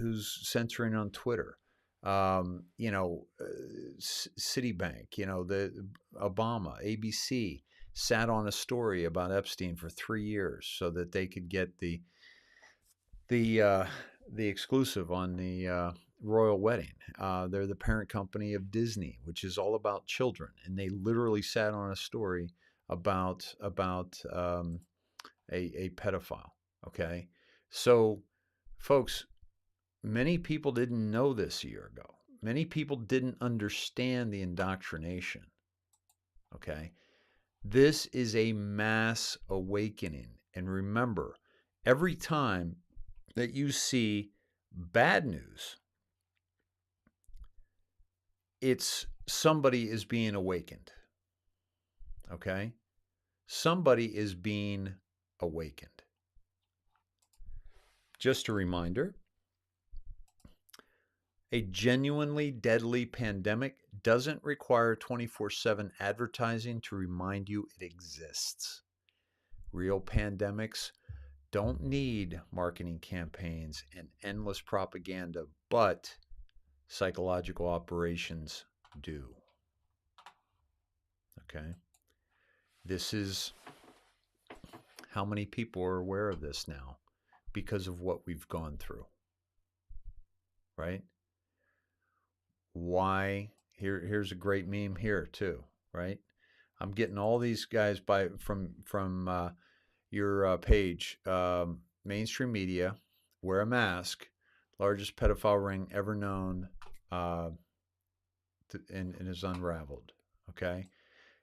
censoring on Twitter. Citibank, the Obama, ABC sat on a story about Epstein for 3 years so that they could get the exclusive on the royal wedding. They're the parent company of Disney, which is all about children, and they literally sat on a story about a pedophile. Okay, so folks, many people didn't know this a year ago. Many people didn't understand the indoctrination. Okay, this is a mass awakening, and remember, every time that you see bad news, it's somebody is being awakened. Okay? Somebody is being awakened. Just a reminder, a genuinely deadly pandemic doesn't require 24/7 advertising to remind you it exists. Real pandemics don't need marketing campaigns and endless propaganda, but psychological operations do. Okay? This is how many people are aware of this now because of what we've gone through. Right? Why? Here's a great meme here too, right? I'm getting all these guys from your page. Mainstream media, wear a mask, largest pedophile ring ever known, and is unraveled. Okay,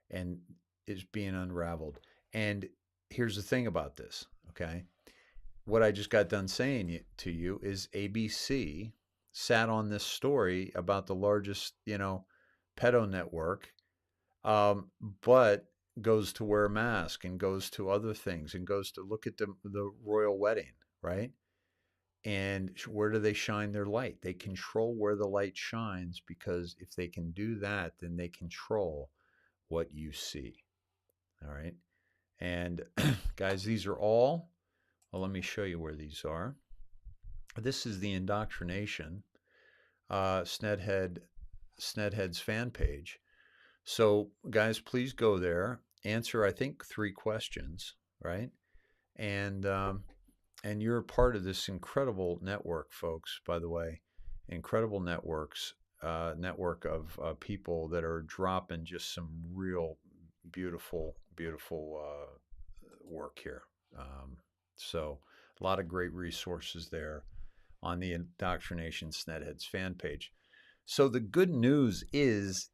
and is being unraveled. And here's the thing about this. Okay, what I just got done saying to you is ABC sat on this story about the largest, pedo network, but goes to wear a mask and goes to other things and goes to look at the royal wedding, right? And where do they shine their light? They control where the light shines, because if they can do that, then they control what you see. All right. And guys, these are all, well, let me show you where these are. This is the indoctrination, Snedhead's fan page. So guys, please go there, answer, I think, 3 questions, right? And you're a part of this incredible network, folks, by the way, incredible network of people that are dropping just some real beautiful work here. So a lot of great resources there on the Indoctrination Snedheads fan page. So the good news is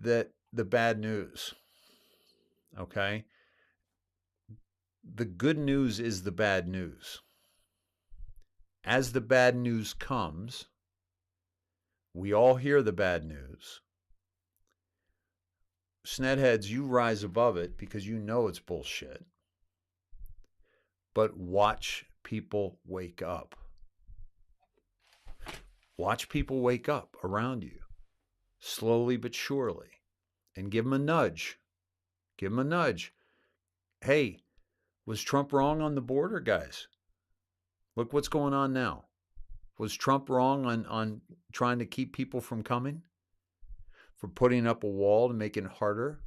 that the bad news, okay? The good news is the bad news. As the bad news comes, we all hear the bad news. Snedheads, you rise above it because you know it's bullshit. But watch people wake up. Watch people wake up around you, slowly but surely, and give them a nudge. Give them a nudge. Hey, was Trump wrong on the border, guys? Look what's going on now. Was Trump wrong on trying to keep people from coming? For putting up a wall to make it harder?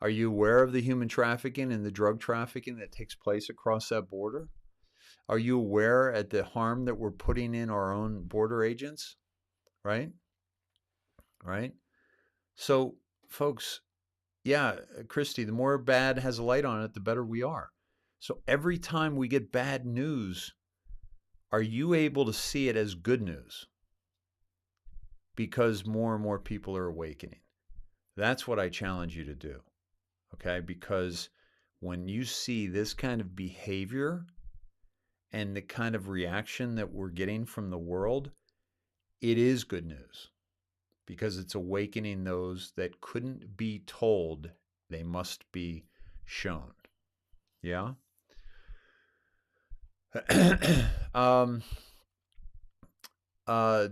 Are you aware of the human trafficking and the drug trafficking that takes place across that border? Are you aware at the harm that we're putting in our own border agents? Right? Right? So, folks, yeah, Christy, the more bad has a light on it, the better we are. So every time we get bad news, are you able to see it as good news? Because more and more people are awakening. That's what I challenge you to do. Okay? Because when you see this kind of behavior and the kind of reaction that we're getting from the world, it is good news. Because it's awakening those that couldn't be told, they must be shown. Yeah?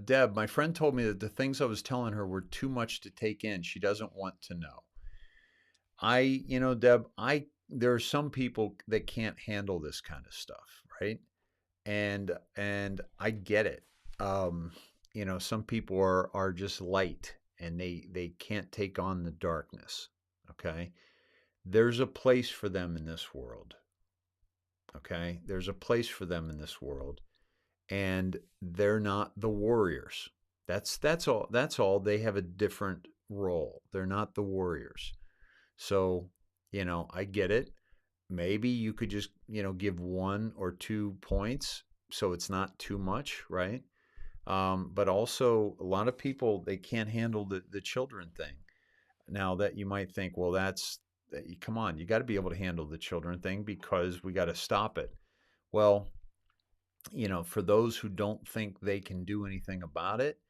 Deb, my friend told me that the things I was telling her were too much to take in. She doesn't want to know. Deb, there are some people that can't handle this kind of stuff, right? And I get it. Some people are just light and they can't take on the darkness. Okay? There's a place for them in this world. Okay? There's a place for them in this world. And they're not the warriors. That's all. They have a different role. They're not the warriors. So, I get it. Maybe you could just, give 1 or 2 points so it's not too much, right? But also a lot of people, they can't handle the children thing. Now that you might think, well, come on, you got to be able to handle the children thing because we got to stop it. Well, for those who don't think they can do anything about it,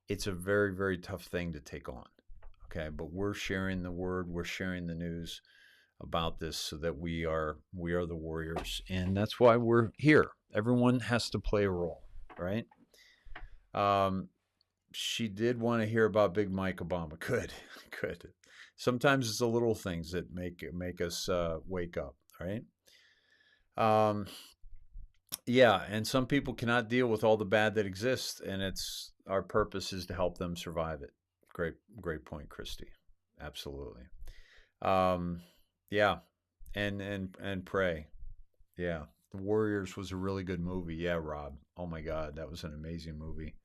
it's a very, very tough thing to take on. Okay, but we're sharing the word, we're sharing the news about this so that we are the warriors, and that's why we're here. Everyone has to play a role, right? She did want to hear about Big Mike Obama. Good. Sometimes it's the little things that make us wake up, right? Yeah, and some people cannot deal with all the bad that exists, and our purpose is to help them survive it. Great point, Christy. Absolutely. Yeah, and pray. Yeah, The Warriors was a really good movie. Yeah, Rob. Oh my God, that was an amazing movie.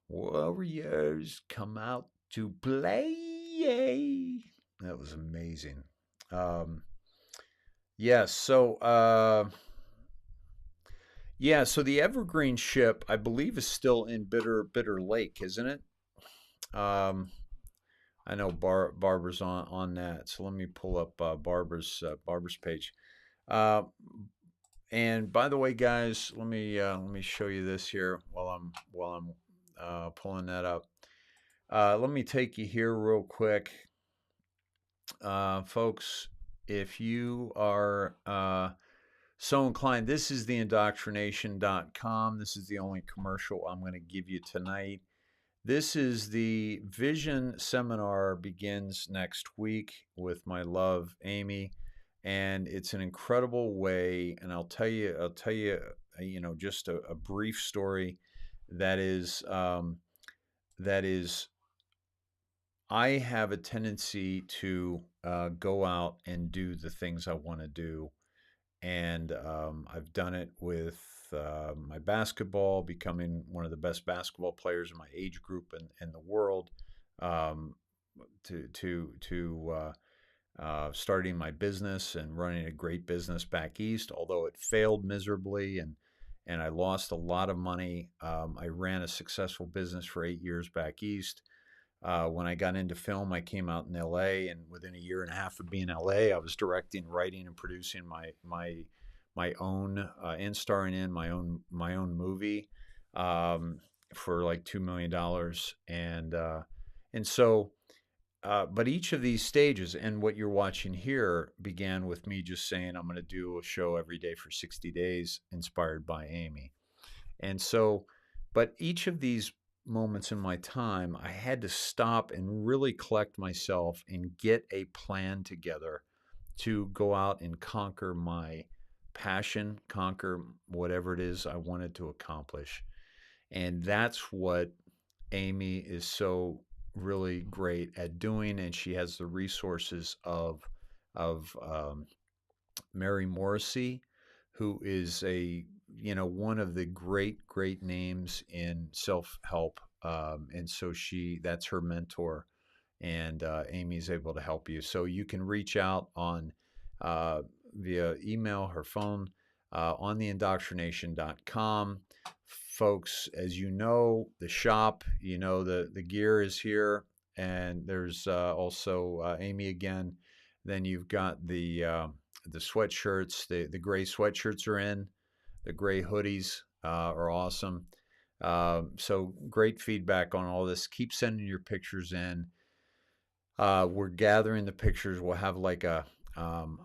Warriors come out to play. That was amazing. Yeah. So. Yeah, so the Evergreen ship, I believe, is still in Bitter Lake, isn't it? I know Barbara's on that, so let me pull up Barbara's page. And by the way, guys, let me show you this here while I'm pulling that up. Let me take you here real quick, folks. If you are so inclined, this is theindoctrination.com. This is the only commercial I'm going to give you tonight. This is the Vision Seminar, begins next week with my love, Amy. And it's an incredible way. And I'll tell you, just a brief story that is, I have a tendency to go out and do the things I want to do. And I've done it with my basketball, becoming one of the best basketball players in my age group in the world, starting my business and running a great business back east, although it failed miserably and I lost a lot of money. I ran a successful business for 8 years back east. When I got into film, I came out in LA, and within a year and a half of being in LA, I was directing, writing, and producing my own and starring in my own movie for like $2 million, and so. But each of these stages, and what you're watching here, began with me just saying I'm going to do a show every day for 60 days, inspired by Amy, and so. But each of these moments in my time, I had to stop and really collect myself and get a plan together to go out and conquer my passion conquer whatever it is I wanted to accomplish. And that's what Amy is so really great at doing. And she has the resources of Mary Morrissey, who is one of the great names in self-help. And so that's her mentor, and Amy's able to help you. So you can reach out on via email, her phone, on theindoctrination.com. Folks, as you know, the shop, the gear is here, and there's also Amy again. Then you've got the sweatshirts. The gray sweatshirts are in. The gray hoodies are awesome. So great feedback on all this. Keep sending your pictures in. We're gathering the pictures. We'll have like a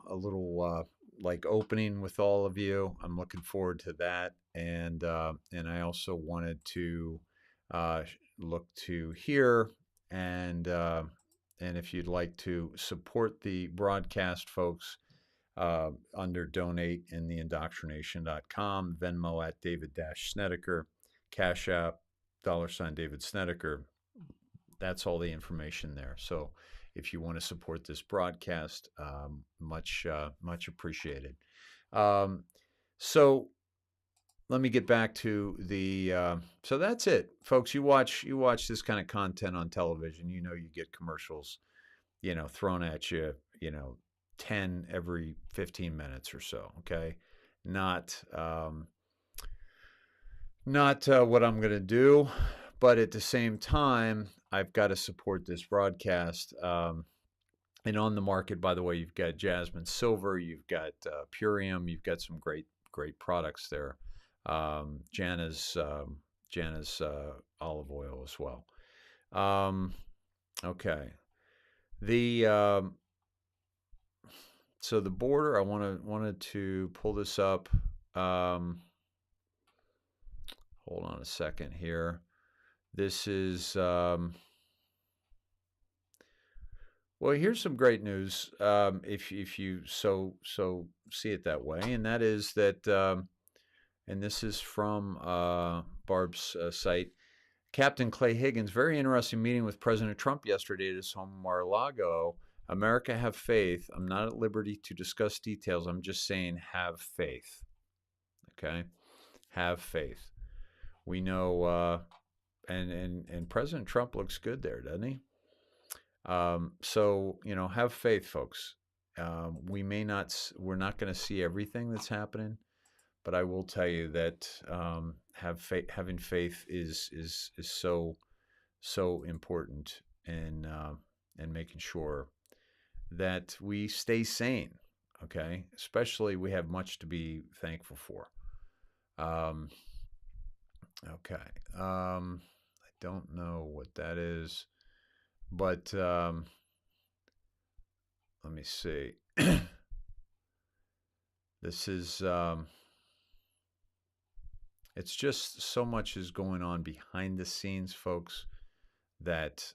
little like opening with all of you. I'm looking forward to that. And I also wanted to look to here, and if you'd like to support the broadcast, folks, under donate in theindoctrination.com, Venmo at David-Snedeker, Cash App, $ David Snedeker. That's all the information there. So if you want to support this broadcast, much appreciated. So let me get back to the. So that's it, folks. You watch this kind of content on television. You get commercials, thrown at you. 10 every 15 minutes or so. Okay, not what I'm going to do, but at the same time, I've got to support this broadcast. And on the market, by the way, you've got Jasmine Silver, you've got Purium, you've got some great products there. Jana's olive oil as well. Okay, so the border, I wanted to pull this up. Hold on a second here. This is well, here's some great news, if you so see it that way, and that is that, and this is from Barb's site. Captain Clay Higgins, very interesting meeting with President Trump yesterday at his home in Mar-a-Lago. America, have faith. I'm not at liberty to discuss details. I'm just saying, have faith. Okay, have faith. We know, and President Trump looks good there, doesn't he? So have faith, folks. We're not going to see everything that's happening, but I will tell you that having faith is so important in making sure that we stay sane. Okay, especially we have much to be thankful for. Okay, I don't know what that is, but let me see. This is it's just so much is going on behind the scenes, folks, that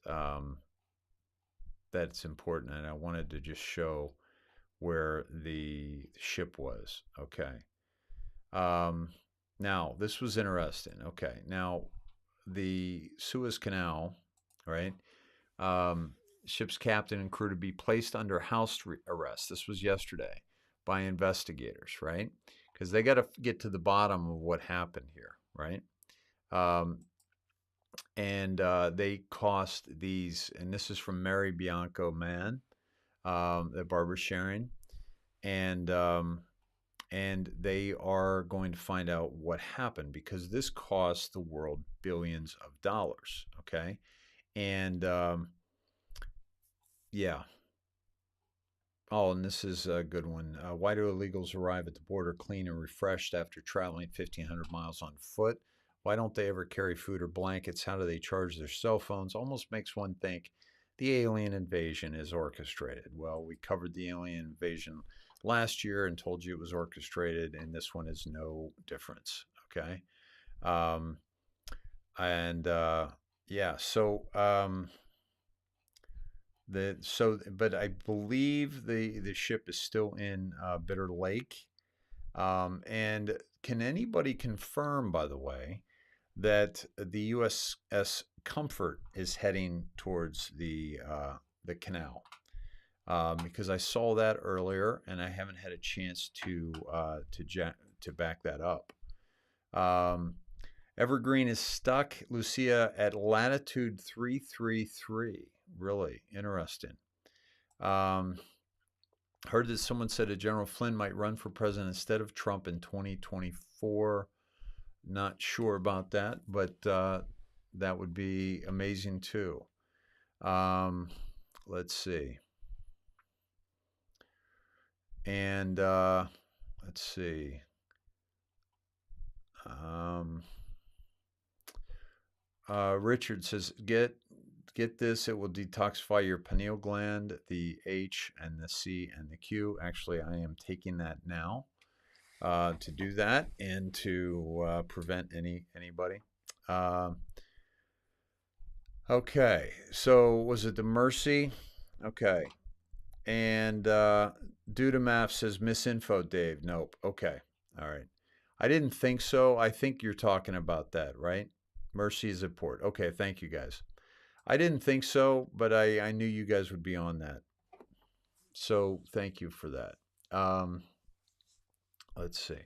that's important, and I wanted to just show where the ship was. Okay. Now, this was interesting. Okay. Now, the Suez Canal, right? Ship's captain and crew to be placed under house arrest. This was yesterday by investigators, right? Because they got to get to the bottom of what happened here, right? And they cost these, and this is from Mary Bianco Mann, that Barbara's sharing, and they are going to find out what happened, because this cost the world billions of dollars. Okay, and yeah. Oh, and this is a good one. Why do illegals arrive at the border clean and refreshed after traveling 1,500 miles on foot? Why don't they ever carry food or blankets? How do they charge their cell phones? Almost makes one think the alien invasion is orchestrated. Well, we covered the alien invasion last year and told you it was orchestrated, and this one is no difference. Okay. Yeah, so but I believe the ship is still in Bitter Lake. And can anybody confirm, by the way, that the USS Comfort is heading towards the canal? Because I saw that earlier, and I haven't had a chance to back that up. Evergreen is stuck, Lucia, at latitude 333. Really interesting. Heard that someone said that General Flynn might run for president instead of Trump in 2024. Not sure about that, but that would be amazing too. Let's see. And let's see. Richard says, get this. It will detoxify your pineal gland, the H and the C and the Q. Actually, I am taking that now to do that and to prevent anybody. Okay, so was it the Mercy? Okay. And Dudamaf says, misinfo, Dave. Nope. Okay. All right. I didn't think so. I think you're talking about that, right? Mercy is at port. Okay, thank you guys. I didn't think so, but I knew you guys would be on that. So thank you for that. Let's see.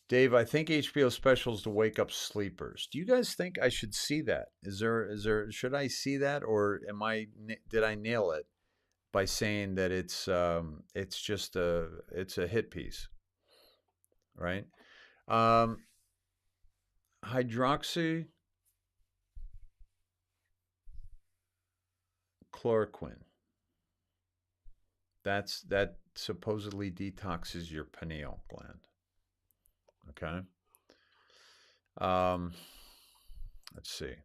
Dave, I think HBO specials to wake up sleepers. Do you guys think I should see that? Should I see that, or did I nail it by saying that it's just a hit piece, right? Hydroxychloroquine. That supposedly detoxes your pineal gland. Okay. Let's see.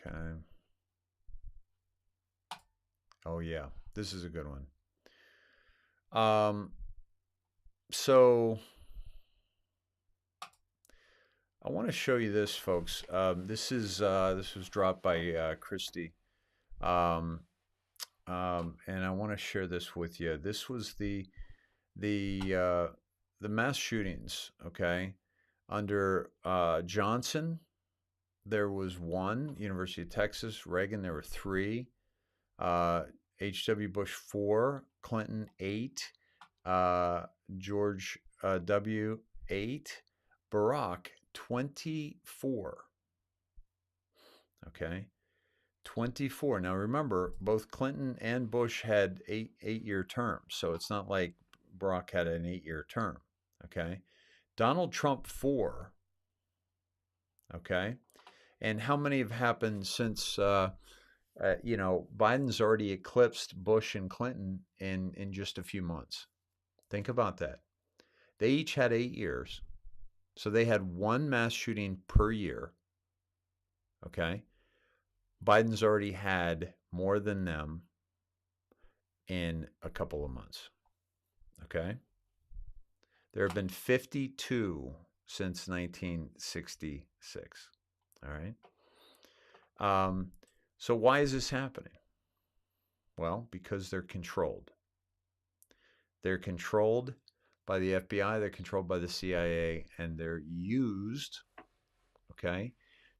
Okay. Oh yeah, this is a good one. So I want to show you this, folks. This was dropped by Christy, and I want to share this with you. This was the mass shootings. Okay, under Johnson, there was 1. University of Texas, Reagan, there were 3. H.W. Bush 4, Clinton 8, George W 8, Barack 24. Okay, 24. Now remember, both Clinton and Bush had eight-year terms, so it's not like Barack had an 8-year term. Okay, Donald Trump 4. Okay, and how many have happened since? Biden's already eclipsed Bush and Clinton in just a few months. Think about that. They each had 8 years. So they had 1 mass shooting per year. Okay. Biden's already had more than them in a couple of months. Okay. There have been 52 since 1966. All right. So why is this happening? Well, because they're controlled. They're controlled by the FBI, they're controlled by the CIA, and they're used, okay,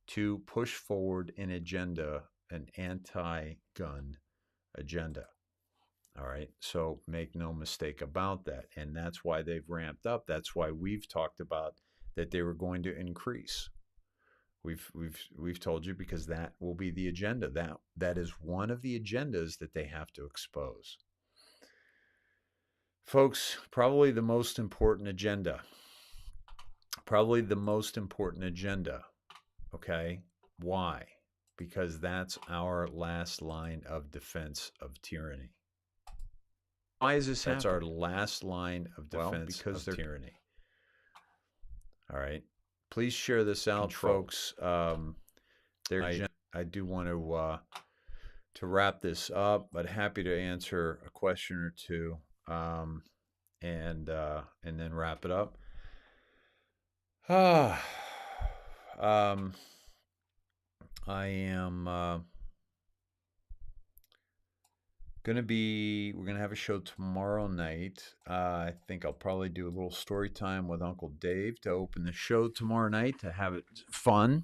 to push forward an agenda, an anti-gun agenda. All right, so make no mistake about that. And that's why they've ramped up. That's why we've talked about that they were going to increase. We've told you, because that will be the agenda. That is one of the agendas that they have to expose. Folks, probably the most important agenda. Okay? Why? Because that's our last line of defense of tyranny. Why is this happening? That's our last line of defense of tyranny. All right. Please share this out, folks. I do want to wrap this up, but happy to answer a question or two, and then wrap it up. I am we're going to have a show tomorrow night. I think I'll probably do a little story time with Uncle Dave to open the show tomorrow night to have it fun.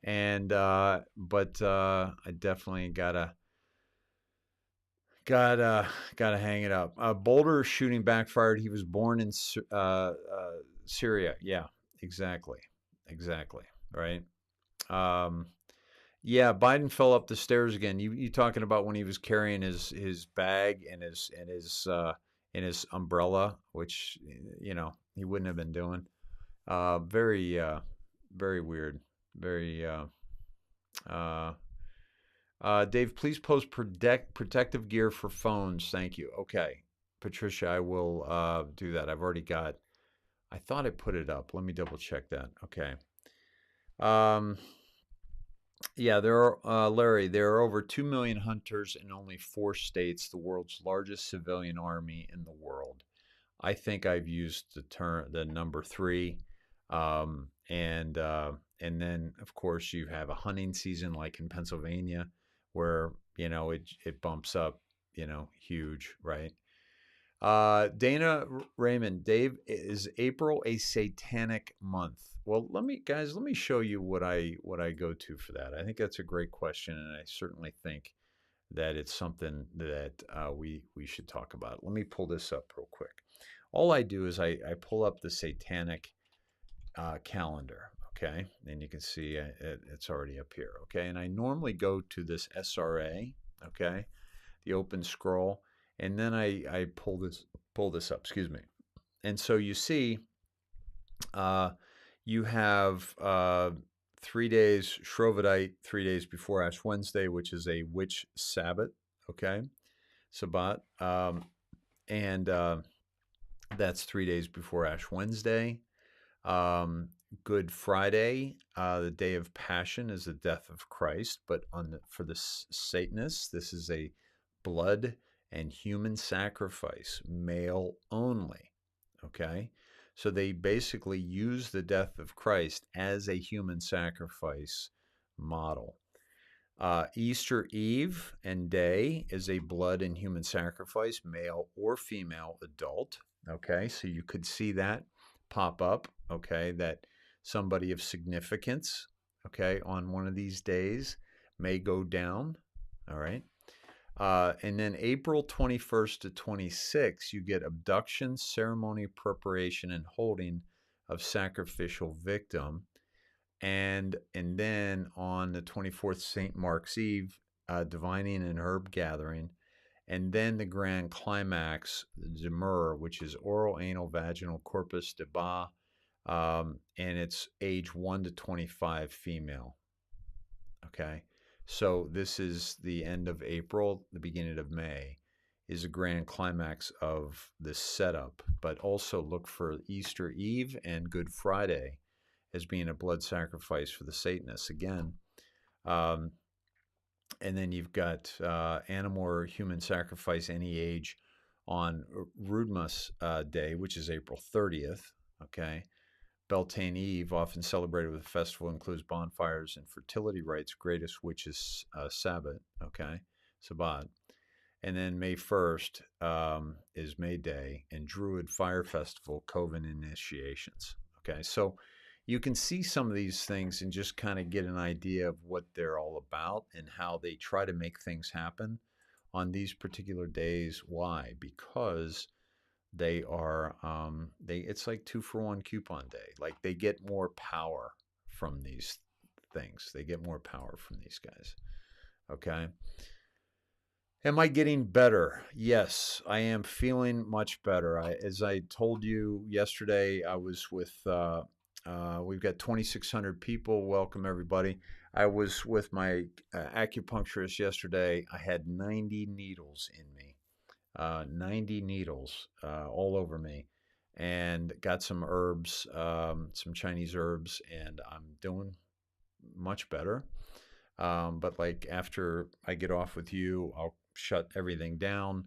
And, but I definitely gotta hang it up. Boulder shooting backfired. He was born in Syria. Yeah, exactly. Right. Yeah, Biden fell up the stairs again. You talking about when he was carrying his bag and his umbrella, which he wouldn't have been doing. Very very weird. Very Dave, please post protective gear for phones. Thank you. Okay, Patricia, I will do that. I've already got. I thought I put it up. Let me double check that. Okay. Yeah, Larry, there are over 2 million hunters in only 4 states, the world's largest civilian army in the world. I think I've used the number 3. And then, of course, you have a hunting season like in Pennsylvania where, it bumps up, huge, right? Dana Raymond, Dave, is April a satanic month? Well, let me show you what I go to for that. I think that's a great question, and I certainly think that it's something that we should talk about. Let me pull this up real quick. All I do is I pull up the satanic calendar, okay, and you can see it's already up here, okay, and I normally go to this SRA, okay, the open scroll, and then I pull this up, excuse me, and so you see you have 3 days Shrovedite, 3 days before Ash Wednesday, which is a witch Sabbath, okay, Sabbat, and that's 3 days before Ash Wednesday. Good Friday, the day of Passion, is the death of Christ, but for the Satanists, this is a blood and human sacrifice, male only, okay? So they basically use the death of Christ as a human sacrifice model. Easter Eve and day is a blood and human sacrifice, male or female adult, okay? So you could see that pop up, okay, that somebody of significance, okay, on one of these days may go down, all right? And then April 21st to 26th, you get abduction, ceremony, preparation, and holding of sacrificial victim. And then on the 24th, St. Mark's Eve, divining and herb gathering. And then the grand climax, Zemur, which is oral, anal, vaginal, corpus deba, and it's age 1 to 25 female. Okay. So this is the end of April, the beginning of May is a grand climax of this setup, but also look for Easter Eve and Good Friday as being a blood sacrifice for the Satanists again. And then you've got animal or human sacrifice any age on Rudmas Day, which is April 30th, okay? Beltane Eve, often celebrated with a festival, includes bonfires and fertility rites, greatest witches Sabbath, okay, Sabbat. And then May 1st is May Day and Druid Fire Festival, Coven initiations, okay? So you can see some of these things and just kind of get an idea of what they're all about and how they try to make things happen on these particular days. Why? Because they are it's like 2-for-1 coupon day. Like they get more power from these things. They get more power from these guys. Okay. Am I getting better? Yes, I am feeling much better. As I told you yesterday, I was with we've got 2,600 people. Welcome everybody. I was with my acupuncturist yesterday. I had 90 needles in me. 90 needles all over me, and got some herbs, some Chinese herbs, and I'm doing much better. But like after I get off with you, I'll shut everything down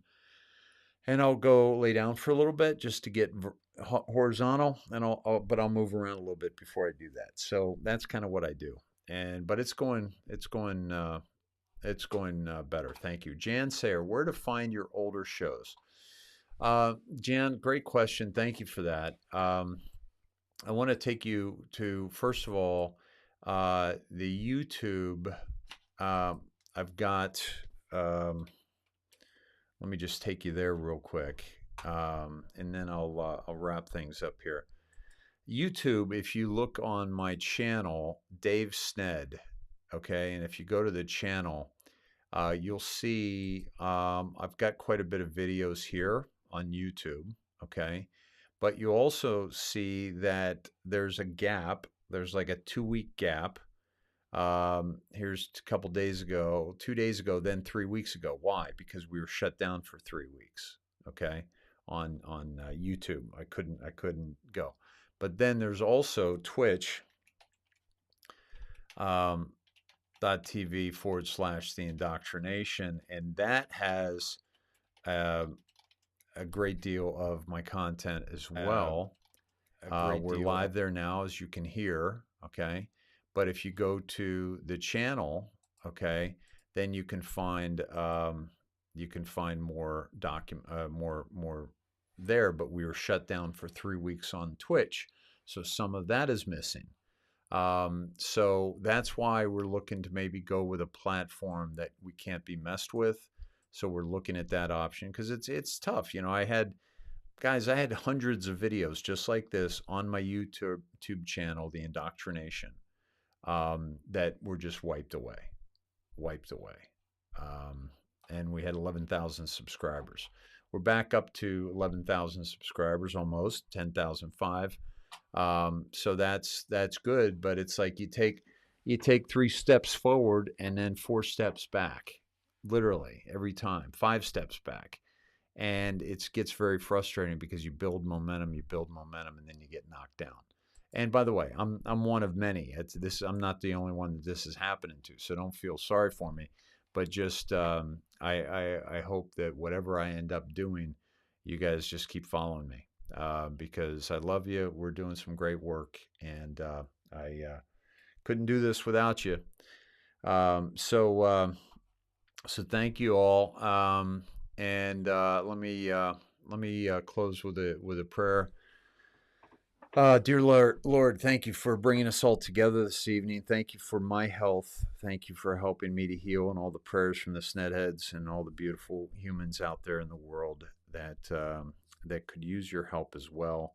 and I'll go lay down for a little bit just to get horizontal, and but I'll move around a little bit before I do that. So that's kind of what I do. But it's going better. Thank you, Jan Sayer. Where to find your older shows? Jan, great question. Thank you for that. I want to take you to, first of all, the YouTube. I've got. Let me just take you there real quick, and then I'll wrap things up here. YouTube, if you look on my channel, Dave Sned, okay, and if you go to the channel, you'll see I've got quite a bit of videos here on YouTube, okay, but you also see that there's a gap. There's like a 2-week gap. Here's a couple days ago, 2 days ago, then 3 weeks ago. Why? Because we were shut down for 3 weeks. Okay, on YouTube, I couldn't go. But then there's also Twitch. .tv/The Indoctrination, and that has a great deal of my content as well. We're live there now, as you can hear. Okay. But if you go to the channel, okay, then you can find more more there. But we were shut down for 3 weeks on Twitch, so some of that is missing. So that's why we're looking to maybe go with a platform that we can't be messed with. So we're looking at that option because it's tough. You know, I had hundreds of videos just like this on my YouTube channel, The Indoctrination, that were just wiped away. And we had 11,000 subscribers. We're back up to 11,000 subscribers, almost 10,005. So that's good, but it's like you take 3 steps forward and then 4 steps back, literally every time, 5 steps back. And it gets very frustrating because you build momentum, and then you get knocked down. And by the way, I'm one of many. I'm not the only one that this is happening to, so don't feel sorry for me. But just I hope that whatever I end up doing, you guys just keep following me, because I love you. We're doing some great work, and I couldn't do this without you. So thank you all. And let me close with a prayer. Dear Lord, thank you for bringing us all together this evening. Thank you for my health. Thank you for helping me to heal, and all the prayers from the Snedheads and all the beautiful humans out there in the world that could use your help as well.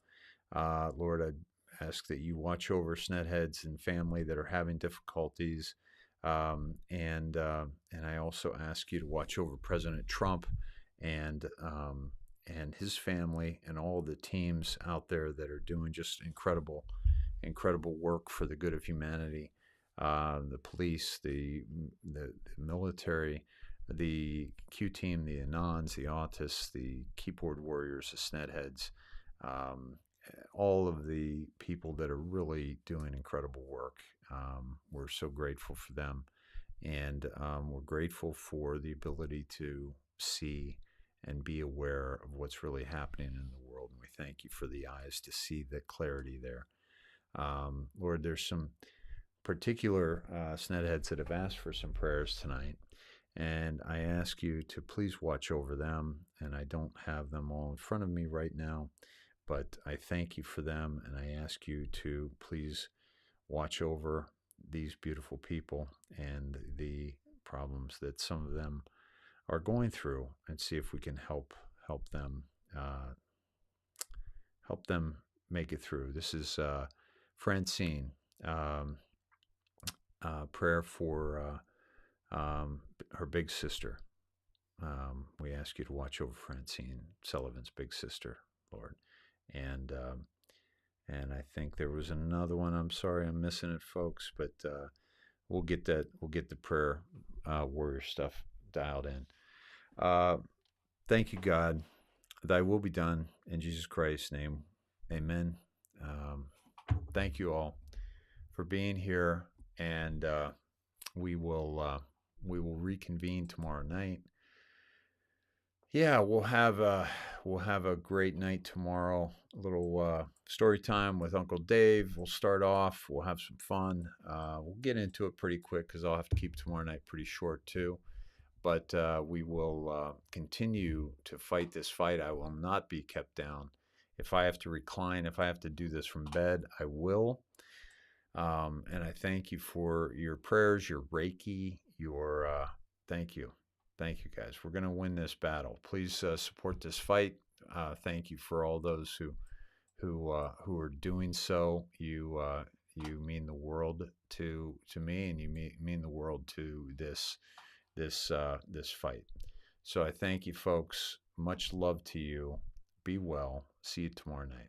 Lord, I ask that you watch over Snedheads and family that are having difficulties. And I also ask you to watch over President Trump and his family and all the teams out there that are doing just incredible work for the good of humanity. The police, the military, the Q team, the Anons, the autists, the keyboard warriors, the Snedheads, all of the people that are really doing incredible work. We're so grateful for them, and we're grateful for the ability to see and be aware of what's really happening in the world. And we thank you for the eyes to see the clarity there. Lord, there's some particular Snedheads that have asked for some prayers tonight, and I ask you to please watch over them. And I don't have them all in front of me right now, but I thank you for them, and I ask you to please watch over these beautiful people and the problems that some of them are going through, and see if we can help them make it through. This is Francine. Prayer for her big sister. We ask you to watch over Francine Sullivan's big sister, Lord. And I think there was another one. I'm sorry, I'm missing it, folks, but we'll get that. We'll get the prayer warrior stuff dialed in. Thank you, God. Thy will be done in Jesus Christ's name. Amen. Thank you all for being here, and we will reconvene tomorrow night. yeah, we'll have a great night tomorrow. A little story time with Uncle Dave. We'll start off. We'll have some fun. We'll get into it pretty quick because I'll have to keep tomorrow night pretty short too. But we will continue to fight this fight. I will not be kept down. If I have to recline, if I have to do this from bed, I will. And I thank you for your prayers, your Reiki, your thank you. Thank you, guys. We're going to win this battle. Please support this fight. Thank you for all those who are doing so. You mean the world to me, and you mean the world to this fight. So I thank you, folks. Much love to you. Be well. See you tomorrow night.